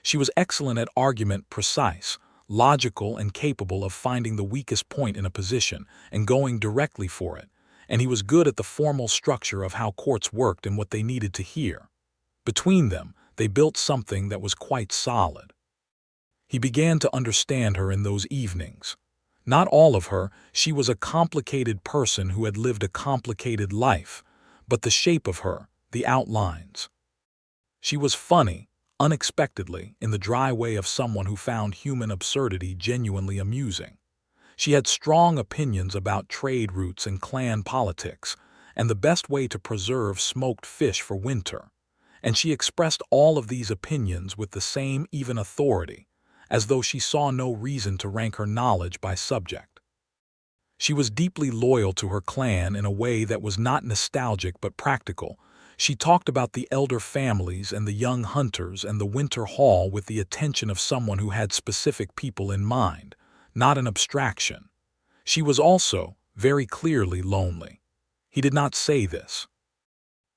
She was excellent at argument, precise, logical, and capable of finding the weakest point in a position and going directly for it, and he was good at the formal structure of how courts worked and what they needed to hear. Between them, they built something that was quite solid. He began to understand her in those evenings. Not all of her, she was a complicated person who had lived a complicated life, but the shape of her, the outlines. She was funny, unexpectedly, in the dry way of someone who found human absurdity genuinely amusing. She had strong opinions about trade routes and clan politics, and the best way to preserve smoked fish for winter, and she expressed all of these opinions with the same even authority, as though she saw no reason to rank her knowledge by subject. She was deeply loyal to her clan in a way that was not nostalgic but practical. She talked about the elder families and the young hunters and the winter hall with the attention of someone who had specific people in mind, not an abstraction. She was also, very clearly, lonely. He did not say this,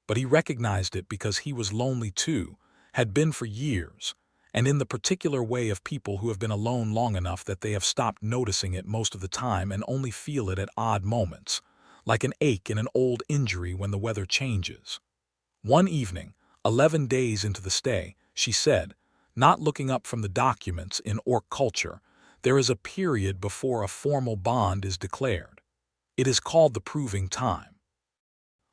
but he recognized it because he was lonely too, had been for years, and in the particular way of people who have been alone long enough that they have stopped noticing it most of the time and only feel it at odd moments, like an ache in an old injury when the weather changes. One evening, 11 days into the stay, she said, not looking up from the documents in orc culture, there is a period before a formal bond is declared. It is called the proving time.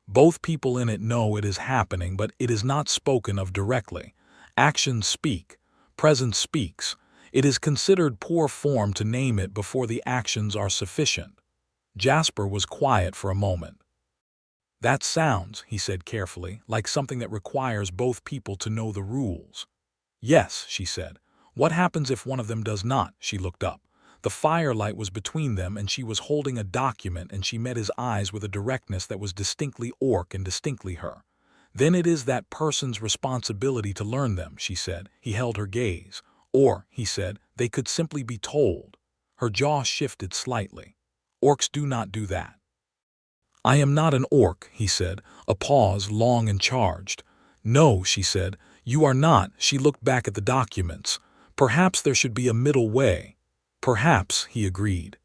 Both people in it know it is happening, but it is not spoken of directly. Actions speak. Presence speaks. It is considered poor form to name it before the actions are sufficient. Jasper was quiet for a moment. "That sounds," he said carefully, "like something that requires both people to know the rules." "Yes," she said. "What happens if one of them does not?" She looked up. The firelight was between them and she was holding a document, and she met his eyes with a directness that was distinctly orc and distinctly her. "Then it is that person's responsibility to learn them," she said. He held her gaze. "Or," he said, "they could simply be told." Her jaw shifted slightly. "Orcs do not do that." "I am not an orc," he said, a pause long and charged. "No," she said, "you are not." She looked back at the documents. "Perhaps there should be a middle way." "Perhaps," he agreed.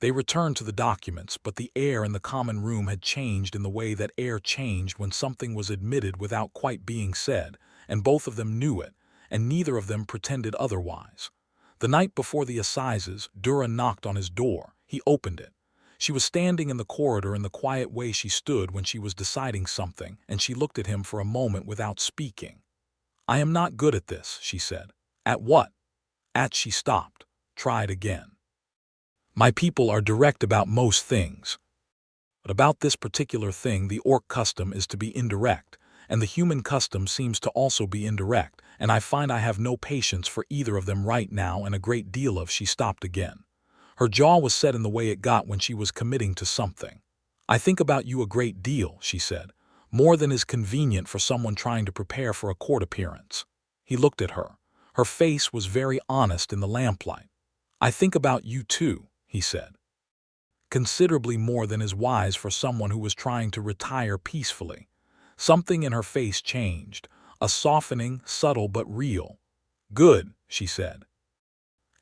They returned to the documents, but the air in the common room had changed in the way that air changed when something was admitted without quite being said, and both of them knew it, and neither of them pretended otherwise. The night before the assizes, Dura knocked on his door. He opened it. She was standing in the corridor in the quiet way she stood when she was deciding something, and she looked at him for a moment without speaking. "I am not good at this," she said. "At what?" She stopped. Tried again. "My people are direct about most things. But about this particular thing, the orc custom is to be indirect, and the human custom seems to also be indirect, and I find I have no patience for either of them right now, and a great deal of." She stopped again. Her jaw was set in the way it got when she was committing to something. "I think about you a great deal," she said, "more than is convenient for someone trying to prepare for a court appearance." He looked at her. Her face was very honest in the lamplight. "I think about you too," he said. Considerably more than is wise for someone who was trying to retire peacefully. Something in her face changed, a softening, subtle but real. "Good," she said.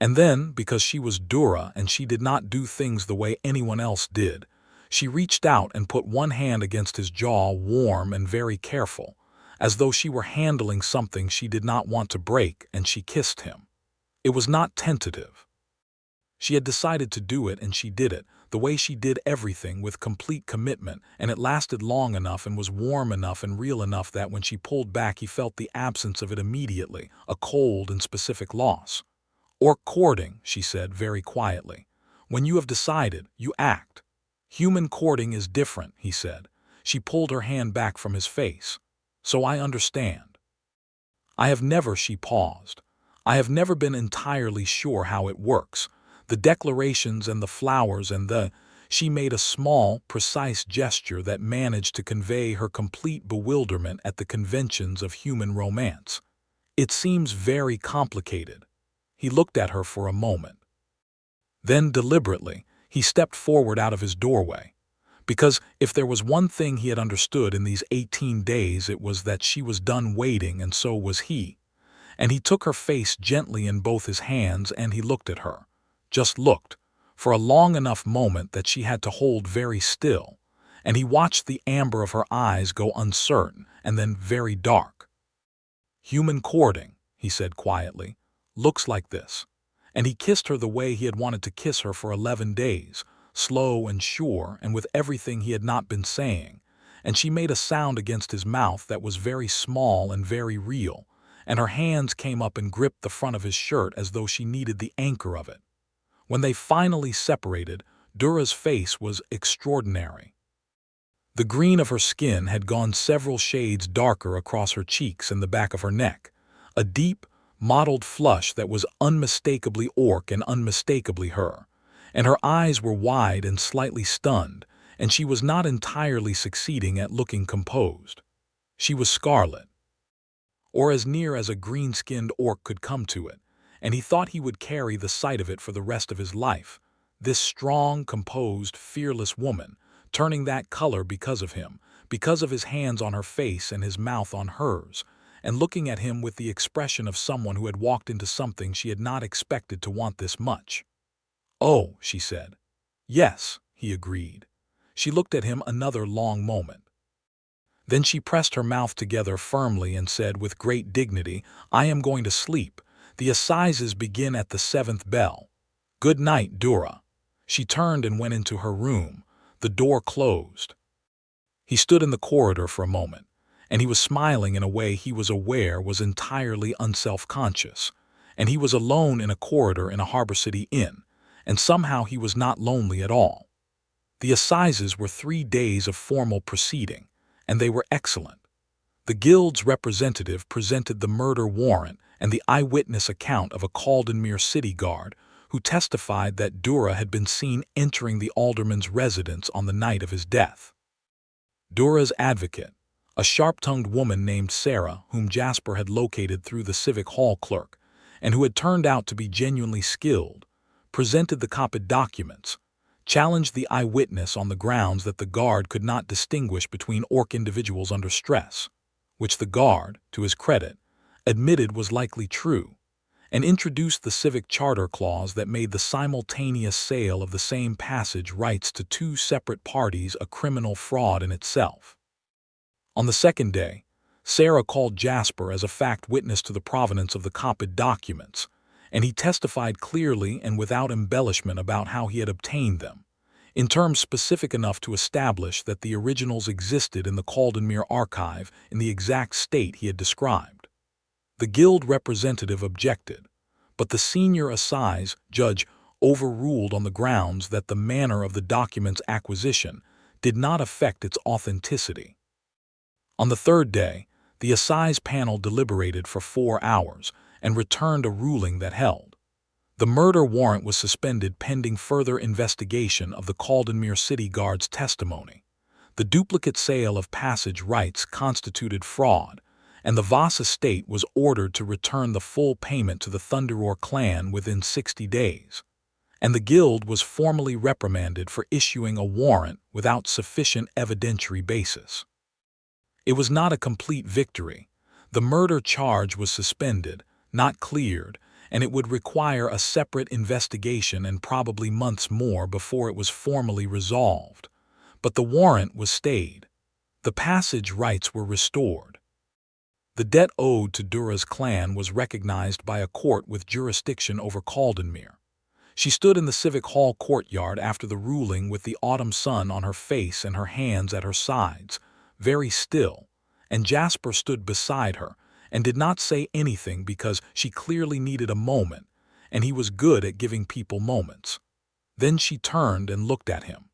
And then, because she was Dura and she did not do things the way anyone else did, she reached out and put one hand against his jaw, warm and very careful, as though she were handling something she did not want to break, and she kissed him. It was not tentative. She had decided to do it, and she did it, the way she did everything, with complete commitment, and it lasted long enough and was warm enough and real enough that when she pulled back he felt the absence of it immediately, a cold and specific loss. "Or courting," she said very quietly. "When you have decided, you act. Human courting is different," he said. She pulled her hand back from his face. "So I understand. I have never," she paused. "I have never been entirely sure how it works. The declarations and the flowers and the—" She made a small, precise gesture that managed to convey her complete bewilderment at the conventions of human romance. "It seems very complicated." He looked at her for a moment. Then, deliberately, he stepped forward out of his doorway. Because if there was one thing he had understood in these 18 days, it was that she was done waiting, and so was he. And he took her face gently in both his hands, and he looked at her. Just looked, for a long enough moment that she had to hold very still, and he watched the amber of her eyes go uncertain and then very dark. "Human courting," he said quietly, "looks like this." And he kissed her the way he had wanted to kiss her for 11 days, slow and sure and with everything he had not been saying, and she made a sound against his mouth that was very small and very real, and her hands came up and gripped the front of his shirt as though she needed the anchor of it. When they finally separated, Dura's face was extraordinary. The green of her skin had gone several shades darker across her cheeks and the back of her neck, a deep, mottled flush that was unmistakably orc and unmistakably her, and her eyes were wide and slightly stunned, and she was not entirely succeeding at looking composed. She was Scarlet, or as near as a green-skinned orc could come to it, and he thought he would carry the sight of it for the rest of his life. This strong, composed, fearless woman, turning that color because of him, because of his hands on her face and his mouth on hers, and looking at him with the expression of someone who had walked into something she had not expected to want this much. "Oh," she said. "Yes," he agreed. She looked at him another long moment. Then she pressed her mouth together firmly and said with great dignity, "I am going to sleep. The assizes begin at the 7th bell. Good night, Dura." She turned and went into her room. The door closed. He stood in the corridor for a moment, and he was smiling in a way he was aware was entirely unself-conscious, and he was alone in a corridor in a Harbor City inn, and somehow he was not lonely at all. The assizes were 3 days of formal proceeding, and they were excellent. The guild's representative presented the murder warrant and the eyewitness account of a Caldenmere city guard who testified that Dura had been seen entering the alderman's residence on the night of his death. Dura's advocate, a sharp-tongued woman named Sarah, whom Jasper had located through the civic hall clerk, and who had turned out to be genuinely skilled, presented the copied documents, challenged the eyewitness on the grounds that the guard could not distinguish between orc individuals under stress, which the guard, to his credit, admitted was likely true, and introduced the civic charter clause that made the simultaneous sale of the same passage rights to two separate parties a criminal fraud in itself. On the second day, Sarah called Jasper as a fact witness to the provenance of the copied documents, and he testified clearly and without embellishment about how he had obtained them, in terms specific enough to establish that the originals existed in the Caldenmere archive in the exact state he had described. The guild representative objected, but the senior assize judge overruled on the grounds that the manner of the document's acquisition did not affect its authenticity. On the third day, the assize panel deliberated for 4 hours and returned a ruling that held. The murder warrant was suspended pending further investigation of the Caldenmere City Guard's testimony. The duplicate sale of passage rights constituted fraud, and the Voss estate was ordered to return the full payment to the Thunderroar clan within 60 days, and the guild was formally reprimanded for issuing a warrant without sufficient evidentiary basis. It was not a complete victory. The murder charge was suspended, not cleared, and it would require a separate investigation and probably months more before it was formally resolved. But the warrant was stayed. The passage rights were restored. The debt owed to Dura's clan was recognized by a court with jurisdiction over Caldenmere. She stood in the Civic Hall courtyard after the ruling with the autumn sun on her face and her hands at her sides, very still, and Jasper stood beside her and did not say anything because she clearly needed a moment, and he was good at giving people moments. Then she turned and looked at him.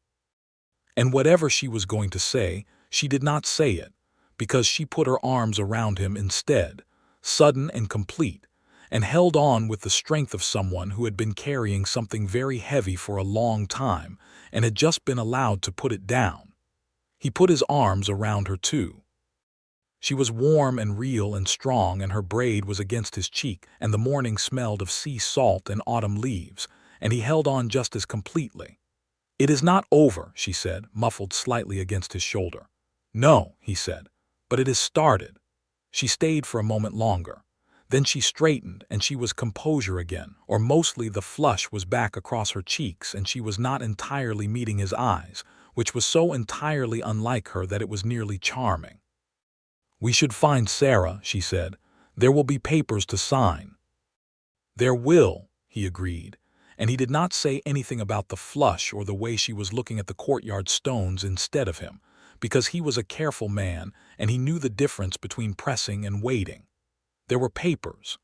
And whatever she was going to say, she did not say it, because she put her arms around him instead, sudden and complete, and held on with the strength of someone who had been carrying something very heavy for a long time and had just been allowed to put it down. He put his arms around her too. She was warm and real and strong, and her braid was against his cheek, and the morning smelled of sea salt and autumn leaves, and he held on just as completely. "It is not over," she said, muffled slightly against his shoulder. "No," he said, "but it has started." She stayed for a moment longer. Then she straightened, and she was composure again, or mostly the flush was back across her cheeks, and she was not entirely meeting his eyes, which was so entirely unlike her that it was nearly charming. "We should find Sarah," she said. "There will be papers to sign." "There will," he agreed, and he did not say anything about the flush or the way she was looking at the courtyard stones instead of him, because he was a careful man and he knew the difference between pressing and waiting. There were papers.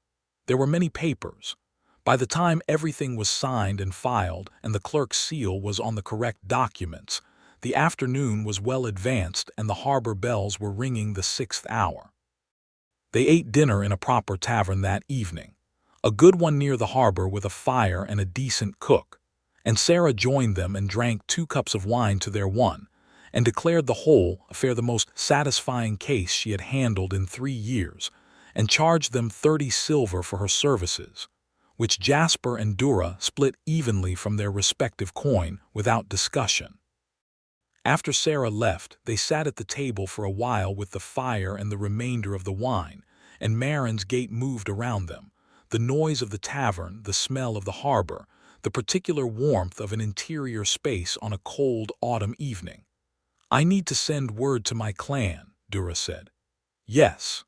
There were many papers. By the time everything was signed and filed and the clerk's seal was on the correct documents, the afternoon was well advanced and the harbor bells were ringing the 6th hour. They ate dinner in a proper tavern that evening, a good one near the harbor with a fire and a decent cook, and Sarah joined them and drank 2 cups of wine to their 1, and declared the whole affair the most satisfying case she had handled in 3 years, and charged them 30 silver for her services, which Jasper and Dura split evenly from their respective coin without discussion. After Sarah left, they sat at the table for a while with the fire and the remainder of the wine, and Marin's gate moved around them, the noise of the tavern, the smell of the harbor, the particular warmth of an interior space on a cold autumn evening. "I need to send word to my clan," Dura said. "Yes.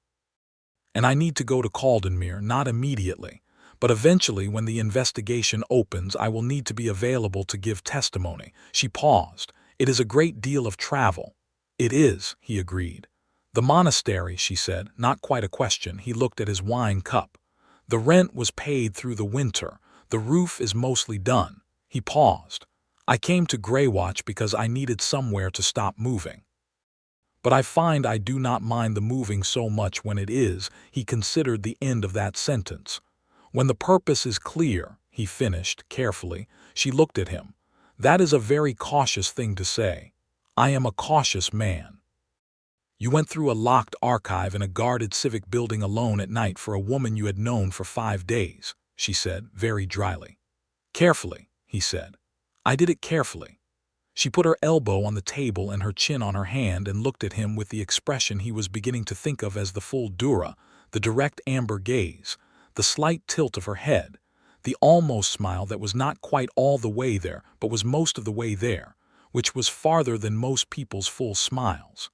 And I need to go to Caldenmere, not immediately, but eventually when the investigation opens I will need to be available to give testimony." She paused. "It is a great deal of travel." "It is," he agreed. "The monastery," she said, not quite a question. He looked at his wine cup. "The rent was paid through the winter. The roof is mostly done." He paused. "I came to Greywatch because I needed somewhere to stop moving. But I find I do not mind the moving so much when it is." He considered the end of that sentence. "When the purpose is clear," he finished carefully. She looked at him. "That is a very cautious thing to say." "I am a cautious man." "You went through a locked archive in a guarded civic building alone at night for a woman you had known for 5 days, she said, very dryly. "Carefully," he said. I did it carefully." She put her elbow on the table and her chin on her hand and looked at him with the expression he was beginning to think of as the full Dura, the direct amber gaze, the slight tilt of her head, the almost smile that was not quite all the way there but was most of the way there, which was farther than most people's full smiles.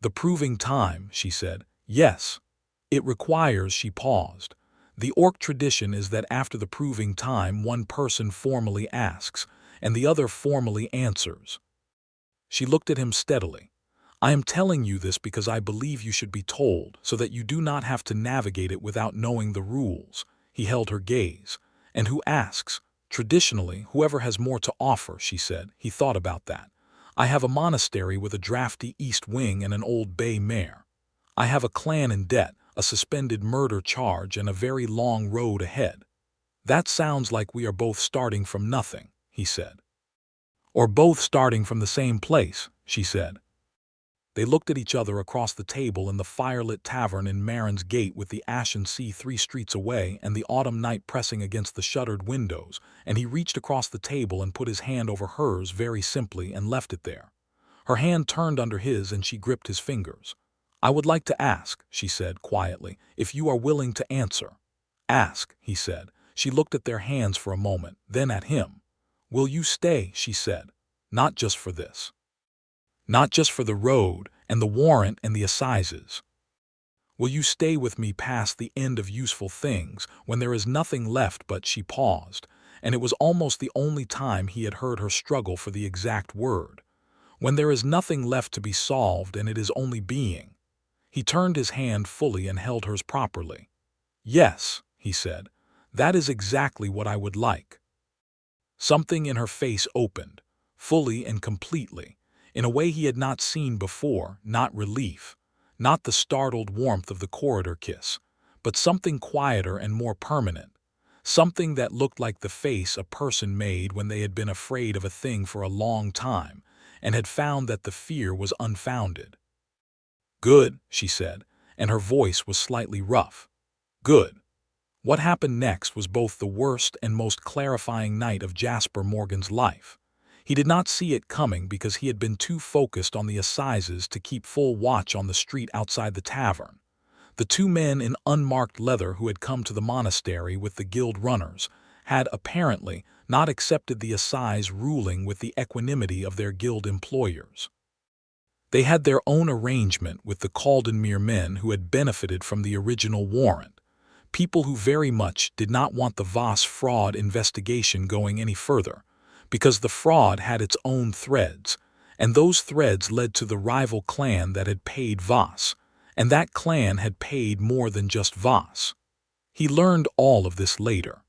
"The proving time," she said. "Yes. It requires," she paused. "The orc tradition is that after the proving time one person formally asks, and the other formally answers." She looked at him steadily. "I am telling you this because I believe you should be told, so that you do not have to navigate it without knowing the rules." He held her gaze. "And who asks? Traditionally, whoever has more to offer," she said. He thought about that. "I have a monastery with a drafty east wing and an old bay mare. I have a clan in debt, a suspended murder charge, and a very long road ahead. That sounds like we are both starting from nothing," he said. "Or both starting from the same place," she said. They looked at each other across the table in the firelit tavern in Marin's Gate with the ashen sea 3 streets away and the autumn night pressing against the shuttered windows, and he reached across the table and put his hand over hers very simply and left it there. Her hand turned under his and she gripped his fingers. "I would like to ask," she said quietly, "if you are willing to answer." "Ask," he said. She looked at their hands for a moment, then at him. "Will you stay?" she said. "Not just for this. Not just for the road and the warrant and the assizes. Will you stay with me past the end of useful things, when there is nothing left but—" She paused, and it was almost the only time he had heard her struggle for the exact word. "When there is nothing left to be solved and it is only being." He turned his hand fully and held hers properly. "Yes," he said, "that is exactly what I would like." Something in her face opened, fully and completely, in a way he had not seen before, not relief, not the startled warmth of the corridor kiss, but something quieter and more permanent, something that looked like the face a person made when they had been afraid of a thing for a long time and had found that the fear was unfounded. "Good," she said, and her voice was slightly rough. "Good." What happened next was both the worst and most clarifying night of Jasper Morgan's life. He did not see it coming because he had been too focused on the assizes to keep full watch on the street outside the tavern. The 2 men in unmarked leather who had come to the monastery with the guild runners had apparently not accepted the assize ruling with the equanimity of their guild employers. They had their own arrangement with the Caldenmere men who had benefited from the original warrant, people who very much did not want the Voss fraud investigation going any further, because the fraud had its own threads, and those threads led to the rival clan that had paid Voss, and that clan had paid more than just Voss. He learned all of this later.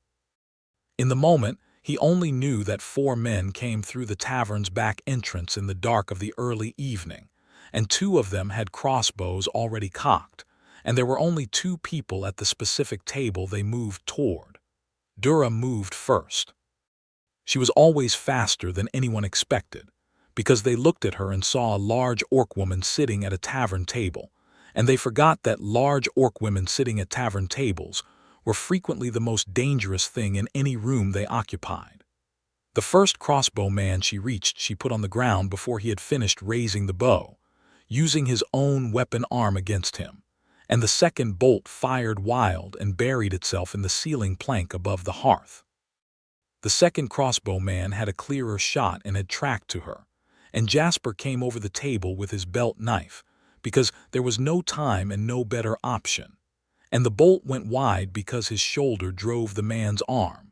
In the moment, he only knew that 4 men came through the tavern's back entrance in the dark of the early evening, and 2 of them had crossbows already cocked, and there were only 2 people at the specific table they moved toward. Dura moved first. She was always faster than anyone expected, because they looked at her and saw a large orc woman sitting at a tavern table, and they forgot that large orc women sitting at tavern tables were frequently the most dangerous thing in any room they occupied. The first crossbow man she reached she put on the ground before he had finished raising the bow, using his own weapon arm against him, and the second bolt fired wild and buried itself in the ceiling plank above the hearth. The second crossbow man had a clearer shot and had tracked to her, and Jasper came over the table with his belt knife, because there was no time and no better option, and the bolt went wide because his shoulder drove the man's arm.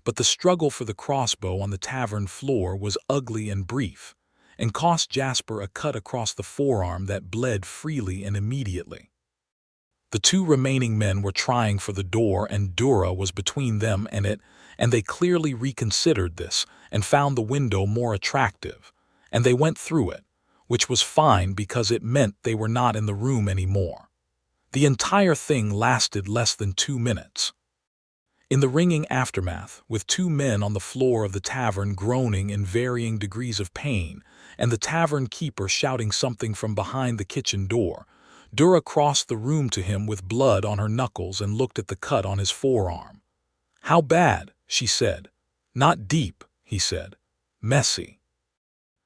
But the struggle for the crossbow on the tavern floor was ugly and brief, and cost Jasper a cut across the forearm that bled freely and immediately. The 2 remaining men were trying for the door, and Dura was between them and it, and they clearly reconsidered this and found the window more attractive, and they went through it, which was fine because it meant they were not in the room anymore. The entire thing lasted less than 2 minutes. In the ringing aftermath, with 2 men on the floor of the tavern groaning in varying degrees of pain, and the tavern keeper shouting something from behind the kitchen door, Dura crossed the room to him with blood on her knuckles and looked at the cut on his forearm. "How bad?" she said. "Not deep," he said. Messy.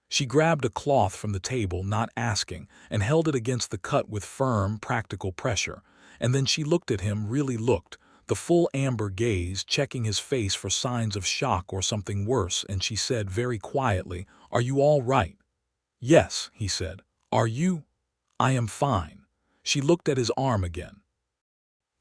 She grabbed a cloth from the table, not asking, and held it against the cut with firm, practical pressure. And then she looked at him, really looked, the full amber gaze, checking his face for signs of shock or something worse, and she said very quietly, "Are you all right?" "Yes," he said. "Are you?" "I am fine." She looked at his arm again.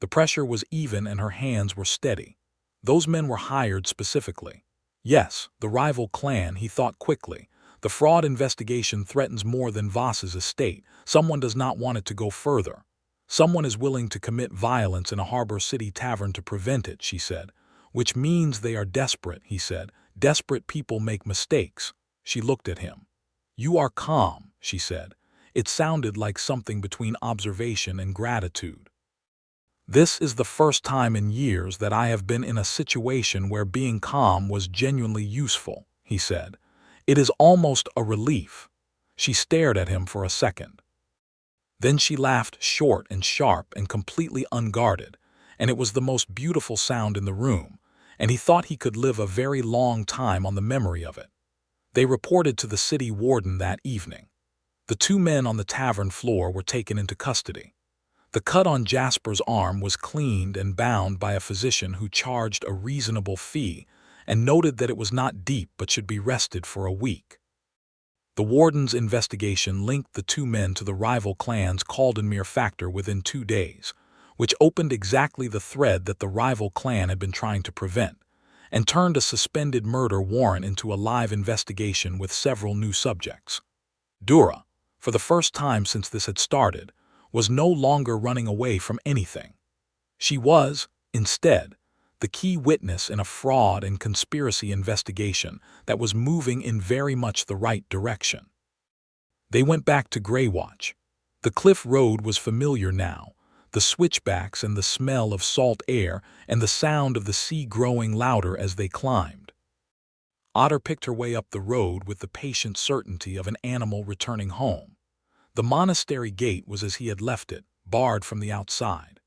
The pressure was even and her hands were steady. Those men were hired specifically. Yes, the rival clan, he thought quickly. The fraud investigation threatens more than Voss's estate. Someone does not want it to go further. Someone is willing to commit violence in a harbor city tavern to prevent it, she said. Which means they are desperate, he said. Desperate people make mistakes. She looked at him. "You are calm," she said. It sounded like something between observation and gratitude. "This is the first time in years that I have been in a situation where being calm was genuinely useful," he said. "It is almost a relief." She stared at him for a second. Then she laughed, short and sharp and completely unguarded, and it was the most beautiful sound in the room, and he thought he could live a very long time on the memory of it. They reported to the city warden that evening. The two men on the tavern floor were taken into custody. The cut on Jasper's arm was cleaned and bound by a physician who charged a reasonable fee and noted that it was not deep but should be rested for a week. The warden's investigation linked the two men to the rival clan's Caldenmere factor within 2 days, which opened exactly the thread that the rival clan had been trying to prevent, and turned a suspended murder warrant into a live investigation with several new subjects. Dura, for the first time since this had started, was no longer running away from anything. She was, instead, the key witness in a fraud and conspiracy investigation that was moving in very much the right direction. They went back to Greywatch. The cliff road was familiar now, the switchbacks and the smell of salt air and the sound of the sea growing louder as they climbed. Otter picked her way up the road with the patient certainty of an animal returning home. The monastery gate was as he had left it, barred from the outside.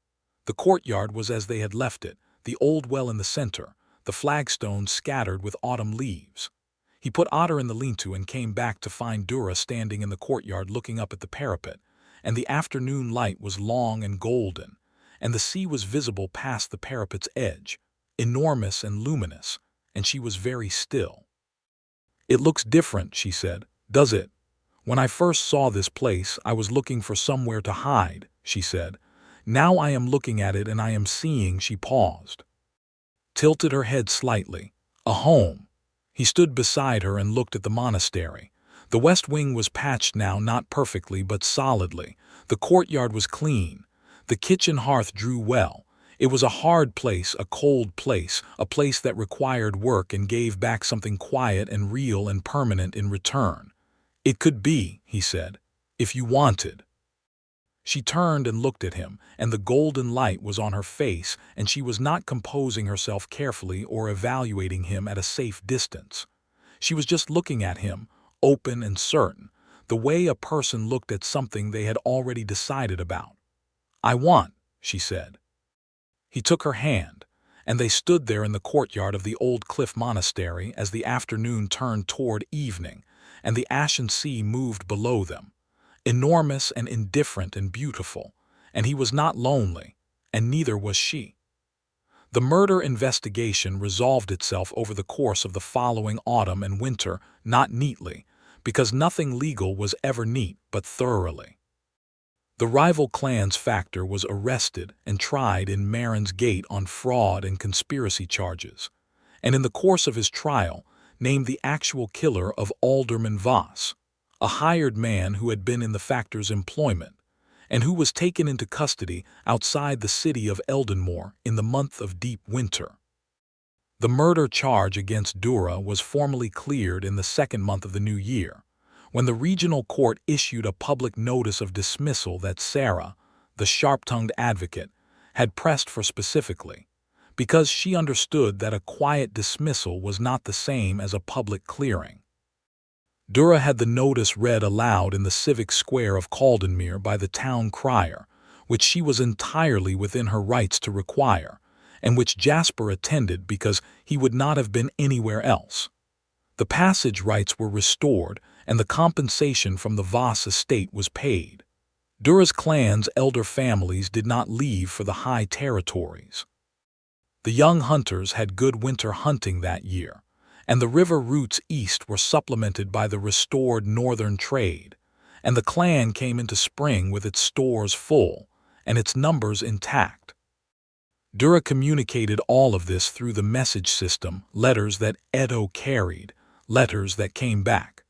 The courtyard was as they had left it, the old well in the center, the flagstones scattered with autumn leaves. He put Otter in the lean-to and came back to find Dura standing in the courtyard looking up at the parapet, and the afternoon light was long and golden, and the sea was visible past the parapet's edge, enormous and luminous, and she was very still. "It looks different," she said, "does it? When I first saw this place, I was looking for somewhere to hide," she said. "Now I am looking at it and I am seeing," she paused. Tilted her head slightly. "A home." He stood beside her and looked at the monastery. The west wing was patched now, not perfectly but solidly. The courtyard was clean. The kitchen hearth drew well. It was a hard place, a cold place, a place that required work and gave back something quiet and real and permanent in return. "It could be," he said, "if you wanted." She turned and looked at him, and the golden light was on her face, and she was not composing herself carefully or evaluating him at a safe distance. She was just looking at him, open and certain, the way a person looked at something they had already decided about. "I want," she said. He took her hand, and they stood there in the courtyard of the old cliff monastery as the afternoon turned toward evening, and the ashen sea moved below them, enormous and indifferent and beautiful, and he was not lonely, and neither was she. The murder investigation resolved itself over the course of the following autumn and winter, not neatly, because nothing legal was ever neat, but thoroughly. The rival clan's factor was arrested and tried in Marin's Gate on fraud and conspiracy charges, and in the course of his trial, named the actual killer of Alderman Voss, a hired man who had been in the factor's employment, and who was taken into custody outside the city of Eldenmore in the month of deep winter. The murder charge against Dura was formally cleared in the second month of the new year, when the regional court issued a public notice of dismissal that Sarah, the sharp-tongued advocate, had pressed for specifically, because she understood that a quiet dismissal was not the same as a public clearing. Dura had the notice read aloud in the civic square of Caldenmere by the town crier, which she was entirely within her rights to require, and which Jasper attended because he would not have been anywhere else. The passage rights were restored, and the compensation from the Voss estate was paid. Dura's clan's elder families did not leave for the high territories. The young hunters had good winter hunting that year, and the river routes east were supplemented by the restored northern trade, and the clan came into spring with its stores full and its numbers intact. Dura communicated all of this through the message system, letters that Edo carried, letters that came back,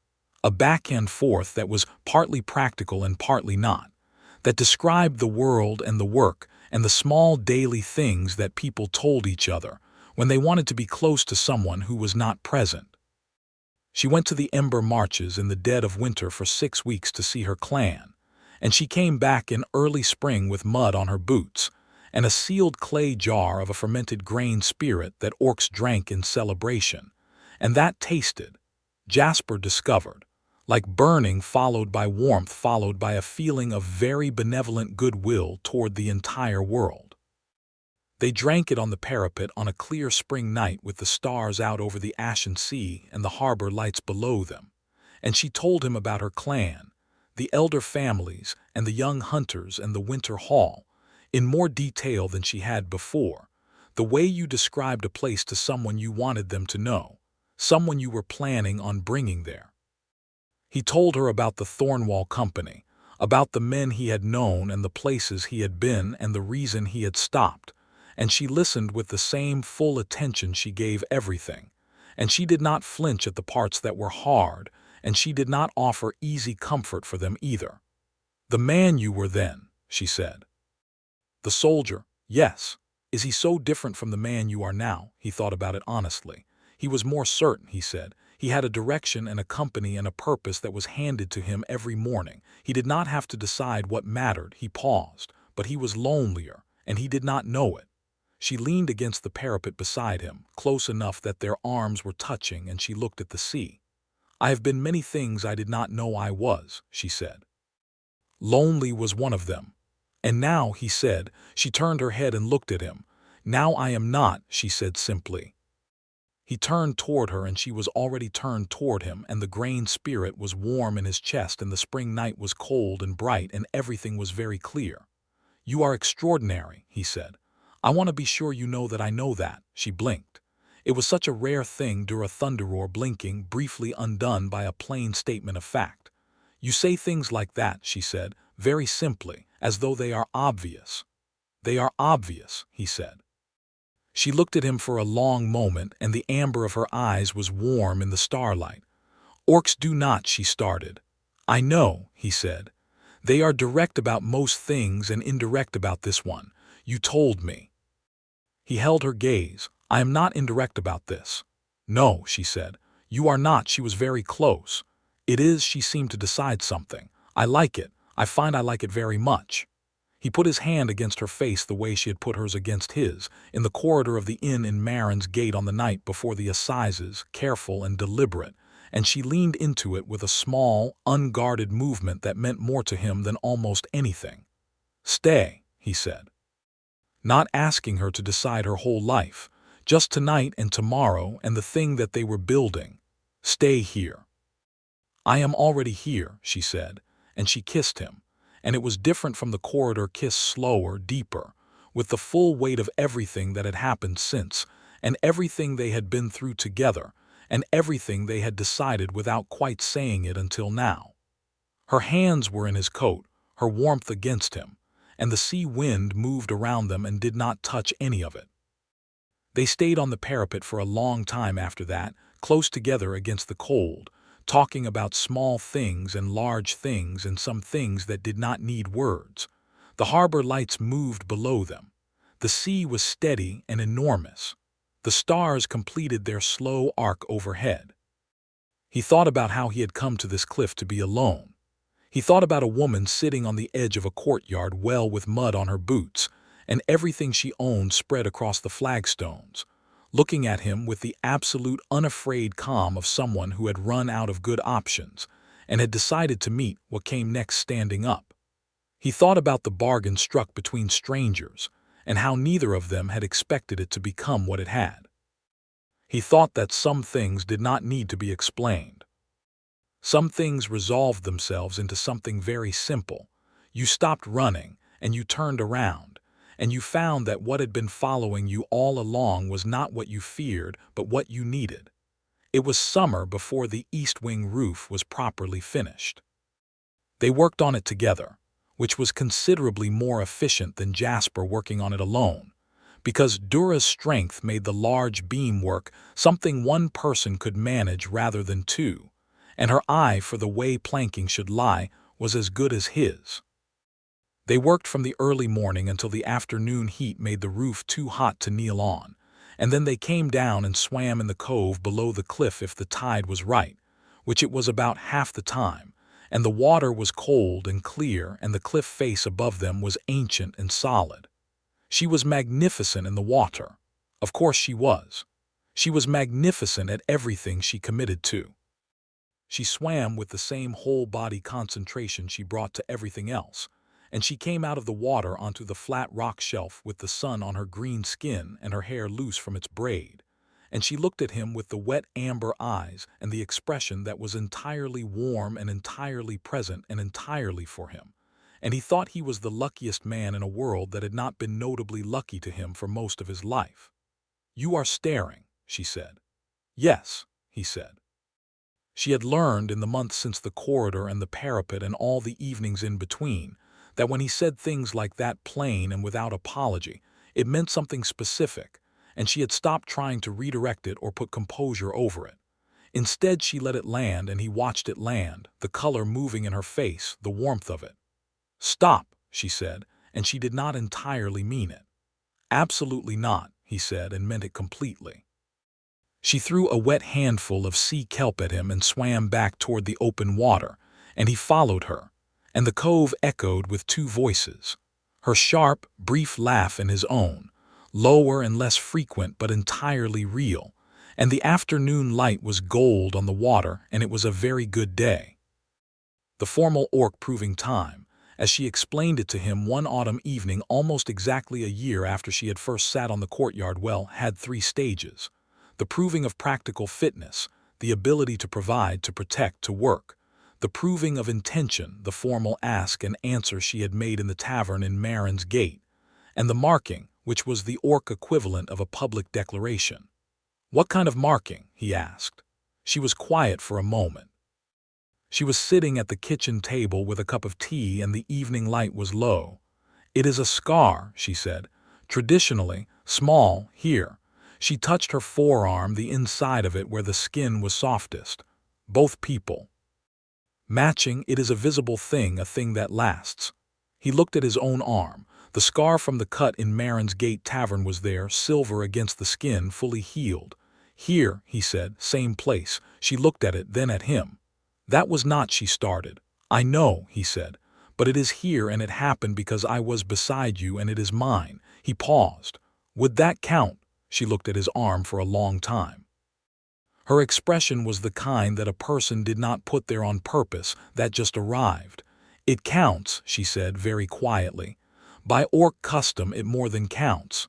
a back and forth that was partly practical and partly not, that described the world and the work and the small daily things that people told each other when they wanted to be close to someone who was not present. She went to the Ember Marches in the dead of winter for 6 weeks to see her clan, and she came back in early spring with mud on her boots and a sealed clay jar of a fermented grain spirit that orcs drank in celebration, and that tasted, Jasper discovered, like burning followed by warmth followed by a feeling of very benevolent goodwill toward the entire world. They drank it on the parapet on a clear spring night with the stars out over the ashen sea and the harbor lights below them, and she told him about her clan, the elder families and the young hunters and the winter hall, in more detail than she had before, the way you described a place to someone you wanted them to know, someone you were planning on bringing there. He told her about the Thornwall Company, about the men he had known and the places he had been and the reason he had stopped, and she listened with the same full attention she gave everything, and she did not flinch at the parts that were hard, and she did not offer easy comfort for them either. "The man you were then," she said. "The soldier, yes. Is he so different from the man you are now?" He thought about it honestly. He was more certain, he said. He had a direction and a company and a purpose that was handed to him every morning. He did not have to decide what mattered. He paused, but he was lonelier, and he did not know it. She leaned against the parapet beside him, close enough that their arms were touching, and she looked at the sea. "I have been many things I did not know I was," she said. Lonely was one of them. "And now," he said, she turned her head and looked at him. "Now I am not," she said simply. He turned toward her, and she was already turned toward him, and the grain spirit was warm in his chest, and the spring night was cold and bright, and everything was very clear. "You are extraordinary," he said. "I want to be sure you know that I know that." She blinked. It was such a rare thing, Dura Thunderroar blinking, briefly undone by a plain statement of fact. "You say things like that," she said, very simply, as though they are obvious. "They are obvious," he said. She looked at him for a long moment, and the amber of her eyes was warm in the starlight. "Orcs do not," she started. "I know," he said. "They are direct about most things and indirect about this one. You told me." He held her gaze. "I am not indirect about this." "No," she said. "You are not." She was very close. "It is." She seemed to decide something. "I like it. I find I like it very much." He put his hand against her face the way she had put hers against his, in the corridor of the inn in Marin's Gate on the night before the assizes, careful and deliberate, and she leaned into it with a small, unguarded movement that meant more to him than almost anything. "Stay," he said. Not asking her to decide her whole life, just tonight and tomorrow and the thing that they were building. "Stay here." "I am already here," she said, and she kissed him. And it was different from the corridor kiss, slower, deeper, with the full weight of everything that had happened since, and everything they had been through together, and everything they had decided without quite saying it until now. Her hands were in his coat, her warmth against him, and the sea wind moved around them and did not touch any of it. They stayed on the parapet for a long time after that, close together against the cold, talking about small things and large things and some things that did not need words. The harbor lights moved below them. The sea was steady and enormous. The stars completed their slow arc overhead. He thought about how he had come to this cliff to be alone. He thought about a woman sitting on the edge of a courtyard well with mud on her boots, and everything she owned spread across the flagstones, looking at him with the absolute unafraid calm of someone who had run out of good options and had decided to meet what came next standing up. He thought about the bargain struck between strangers and how neither of them had expected it to become what it had. He thought that some things did not need to be explained. Some things resolved themselves into something very simple. You stopped running, and you turned around, and you found that what had been following you all along was not what you feared, but what you needed. It was summer before the east wing roof was properly finished. They worked on it together, which was considerably more efficient than Jasper working on it alone, because Dura's strength made the large beam work something one person could manage rather than two, and her eye for the way planking should lie was as good as his. They worked from the early morning until the afternoon heat made the roof too hot to kneel on, and then they came down and swam in the cove below the cliff if the tide was right, which it was about half the time, and the water was cold and clear and the cliff face above them was ancient and solid. She was magnificent in the water. Of course she was. She was magnificent at everything she committed to. She swam with the same whole-body concentration she brought to everything else, and she came out of the water onto the flat rock shelf with the sun on her green skin and her hair loose from its braid, and she looked at him with the wet amber eyes and the expression that was entirely warm and entirely present and entirely for him, and he thought he was the luckiest man in a world that had not been notably lucky to him for most of his life. "You are staring," she said. "Yes," he said. She had learned in the months since the corridor and the parapet and all the evenings in between that when he said things like that plain and without apology, it meant something specific, and she had stopped trying to redirect it or put composure over it. Instead, she let it land and he watched it land, the color moving in her face, the warmth of it. "Stop," she said, and she did not entirely mean it. "Absolutely not," he said, and meant it completely. She threw a wet handful of sea kelp at him and swam back toward the open water, and he followed her, and the cove echoed with two voices, her sharp, brief laugh and his own, lower and less frequent but entirely real, and the afternoon light was gold on the water and it was a very good day. The formal orc proving time, as she explained it to him one autumn evening almost exactly a year after she had first sat on the courtyard well, had three stages. The proving of practical fitness, the ability to provide, to protect, to work, the proving of intention, the formal ask and answer she had made in the tavern in Marin's Gate, and the marking, which was the orc equivalent of a public declaration. "What kind of marking?" he asked. She was quiet for a moment. She was sitting at the kitchen table with a cup of tea and the evening light was low. "It is a scar," she said, "traditionally small here." She touched her forearm, the inside of it where the skin was softest. "Both people. Matching, it is a visible thing, a thing that lasts." He looked at his own arm. The scar from the cut in Marin's Gate Tavern was there, silver against the skin, fully healed. "Here," he said, "same place." She looked at it, then at him. "That was not," she started. "I know," he said, "but it is here and it happened because I was beside you and it is mine." He paused. "Would that count?" She looked at his arm for a long time. Her expression was the kind that a person did not put there on purpose, that just arrived. "It counts," she said very quietly. "By orc custom it more than counts."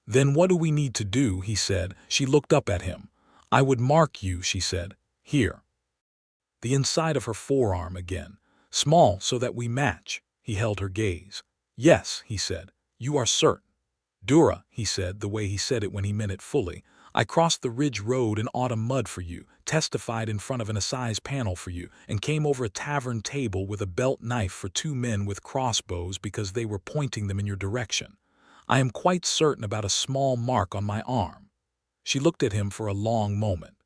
"Then what do we need to do?" he said. She looked up at him. "I would mark you," she said. "Here." The inside of her forearm again. "Small so that we match." He held her gaze. "Yes," he said. "You are certain." "Dura," he said, the way he said it when he meant it fully, "I crossed the ridge road in autumn mud for you, testified in front of an assize panel for you, and came over a tavern table with a belt knife for two men with crossbows because they were pointing them in your direction. I am quite certain about a small mark on my arm." She looked at him for a long moment.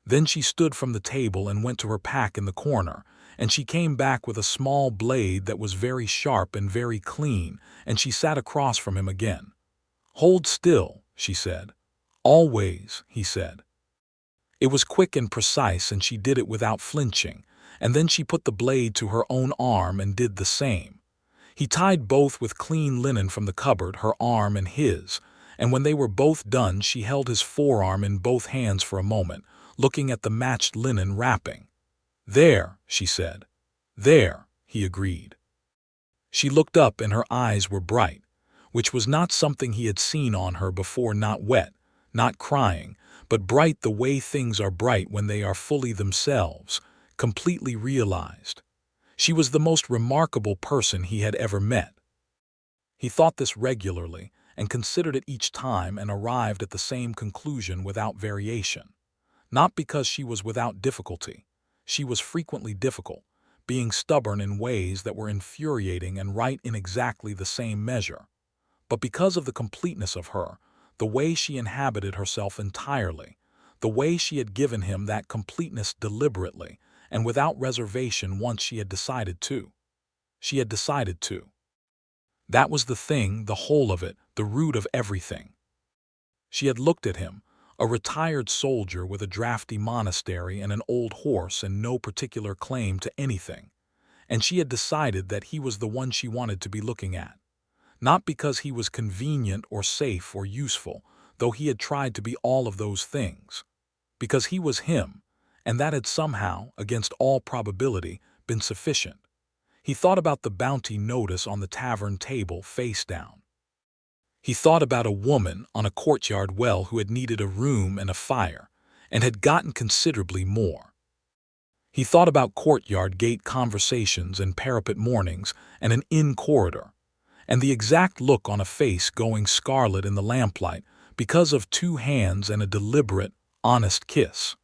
Then she stood from the table and went to her pack in the corner, and she came back with a small blade that was very sharp and very clean, and she sat across from him again. "Hold still," she said. "Always," he said. It was quick and precise and she did it without flinching, and then she put the blade to her own arm and did the same. He tied both with clean linen from the cupboard, her arm and his, and when they were both done she held his forearm in both hands for a moment, looking at the matched linen wrapping. "There," she said. "There," he agreed. She looked up and her eyes were bright, which was not something he had seen on her before, not wet, not crying, but bright the way things are bright when they are fully themselves, completely realized. She was the most remarkable person he had ever met. He thought this regularly and considered it each time and arrived at the same conclusion without variation. Not because she was without difficulty. She was frequently difficult, being stubborn in ways that were infuriating and right in exactly the same measure. But because of the completeness of her, the way she inhabited herself entirely, the way she had given him that completeness deliberately and without reservation once she had decided to. She had decided to. That was the thing, the whole of it, the root of everything. She had looked at him, a retired soldier with a drafty monastery and an old horse and no particular claim to anything, and she had decided that he was the one she wanted to be looking at. Not because he was convenient or safe or useful, though he had tried to be all of those things. Because he was him, and that had somehow, against all probability, been sufficient. He thought about the bounty notice on the tavern table face down. He thought about a woman on a courtyard well who had needed a room and a fire, and had gotten considerably more. He thought about courtyard gate conversations and parapet mornings and an inn corridor, and the exact look on a face going scarlet in the lamplight because of 2 hands and a deliberate, honest kiss.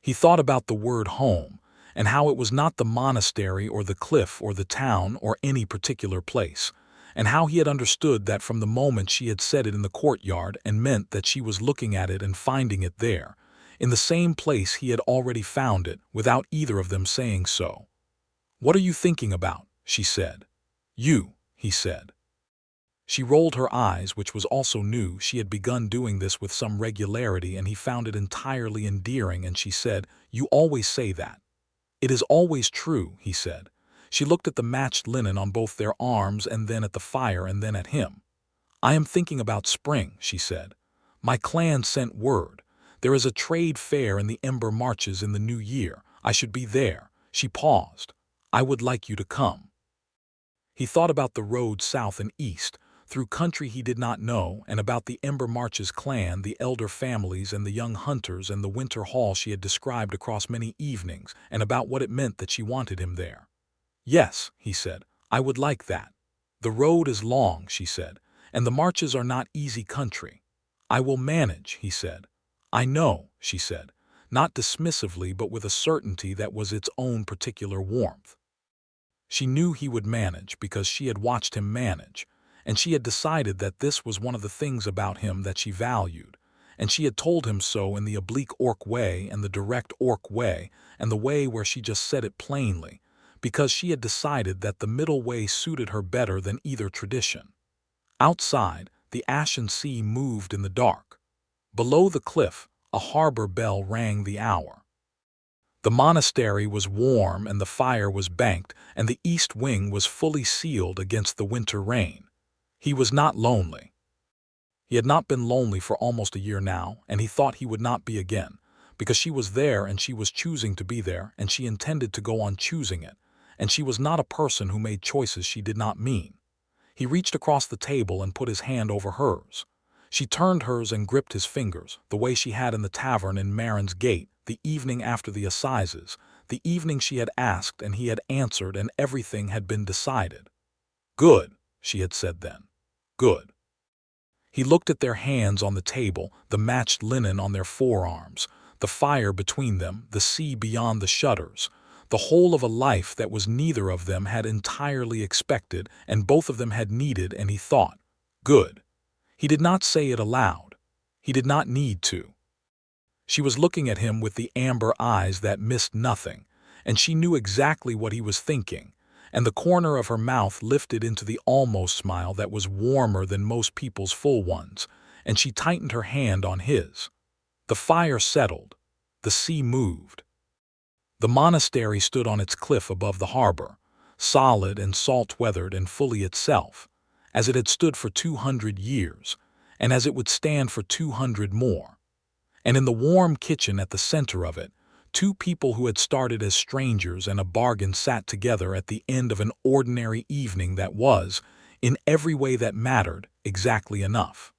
He thought about the word home, and how it was not the monastery or the cliff or the town or any particular place, and how he had understood that from the moment she had said it in the courtyard and meant that she was looking at it and finding it there, in the same place he had already found it, without either of them saying so. "What are you thinking about?" she said. "You," he said. She rolled her eyes, which was also new. She had begun doing this with some regularity, and he found it entirely endearing, and she said, "You always say that." "It is always true," he said. She looked at the matched linen on both their arms and then at the fire and then at him. "I am thinking about spring," she said. "My clan sent word. There is a trade fair in the Ember Marches in the new year. I should be there." She paused. "I would like you to come." He thought about the road south and east, through country he did not know, and about the Ember Marches clan, the elder families and the young hunters and the winter hall she had described across many evenings, and about what it meant that she wanted him there. "Yes," he said, "I would like that." "The road is long," she said, "and the marches are not easy country." "I will manage," he said. "I know," she said, not dismissively but with a certainty that was its own particular warmth. She knew he would manage because she had watched him manage, and she had decided that this was one of the things about him that she valued, and she had told him so in the oblique orc way and the direct orc way and the way where she just said it plainly, because she had decided that the middle way suited her better than either tradition. Outside, the ashen sea moved in the dark. Below the cliff, a harbor bell rang the hour. The monastery was warm and the fire was banked and the east wing was fully sealed against the winter rain. He was not lonely. He had not been lonely for almost a year now, and he thought he would not be again, because she was there and she was choosing to be there and she intended to go on choosing it, and she was not a person who made choices she did not mean. He reached across the table and put his hand over hers. She turned hers and gripped his fingers, the way she had in the tavern in Marin's Gate, the evening after the assizes, the evening she had asked and he had answered and everything had been decided. "Good," she had said then. "Good." He looked at their hands on the table, the matched linen on their forearms, the fire between them, the sea beyond the shutters, the whole of a life that was neither of them had entirely expected and both of them had needed, and he thought, "Good." He did not say it aloud. He did not need to. She was looking at him with the amber eyes that missed nothing, and she knew exactly what he was thinking, and the corner of her mouth lifted into the almost smile that was warmer than most people's full ones, and she tightened her hand on his. The fire settled. The sea moved. The monastery stood on its cliff above the harbor, solid and salt-weathered and fully itself, as it had stood for 200 years, and as it would stand for 200 more. And in the warm kitchen at the center of it, 2 people who had started as strangers and a bargain sat together at the end of an ordinary evening that was, in every way that mattered, exactly enough.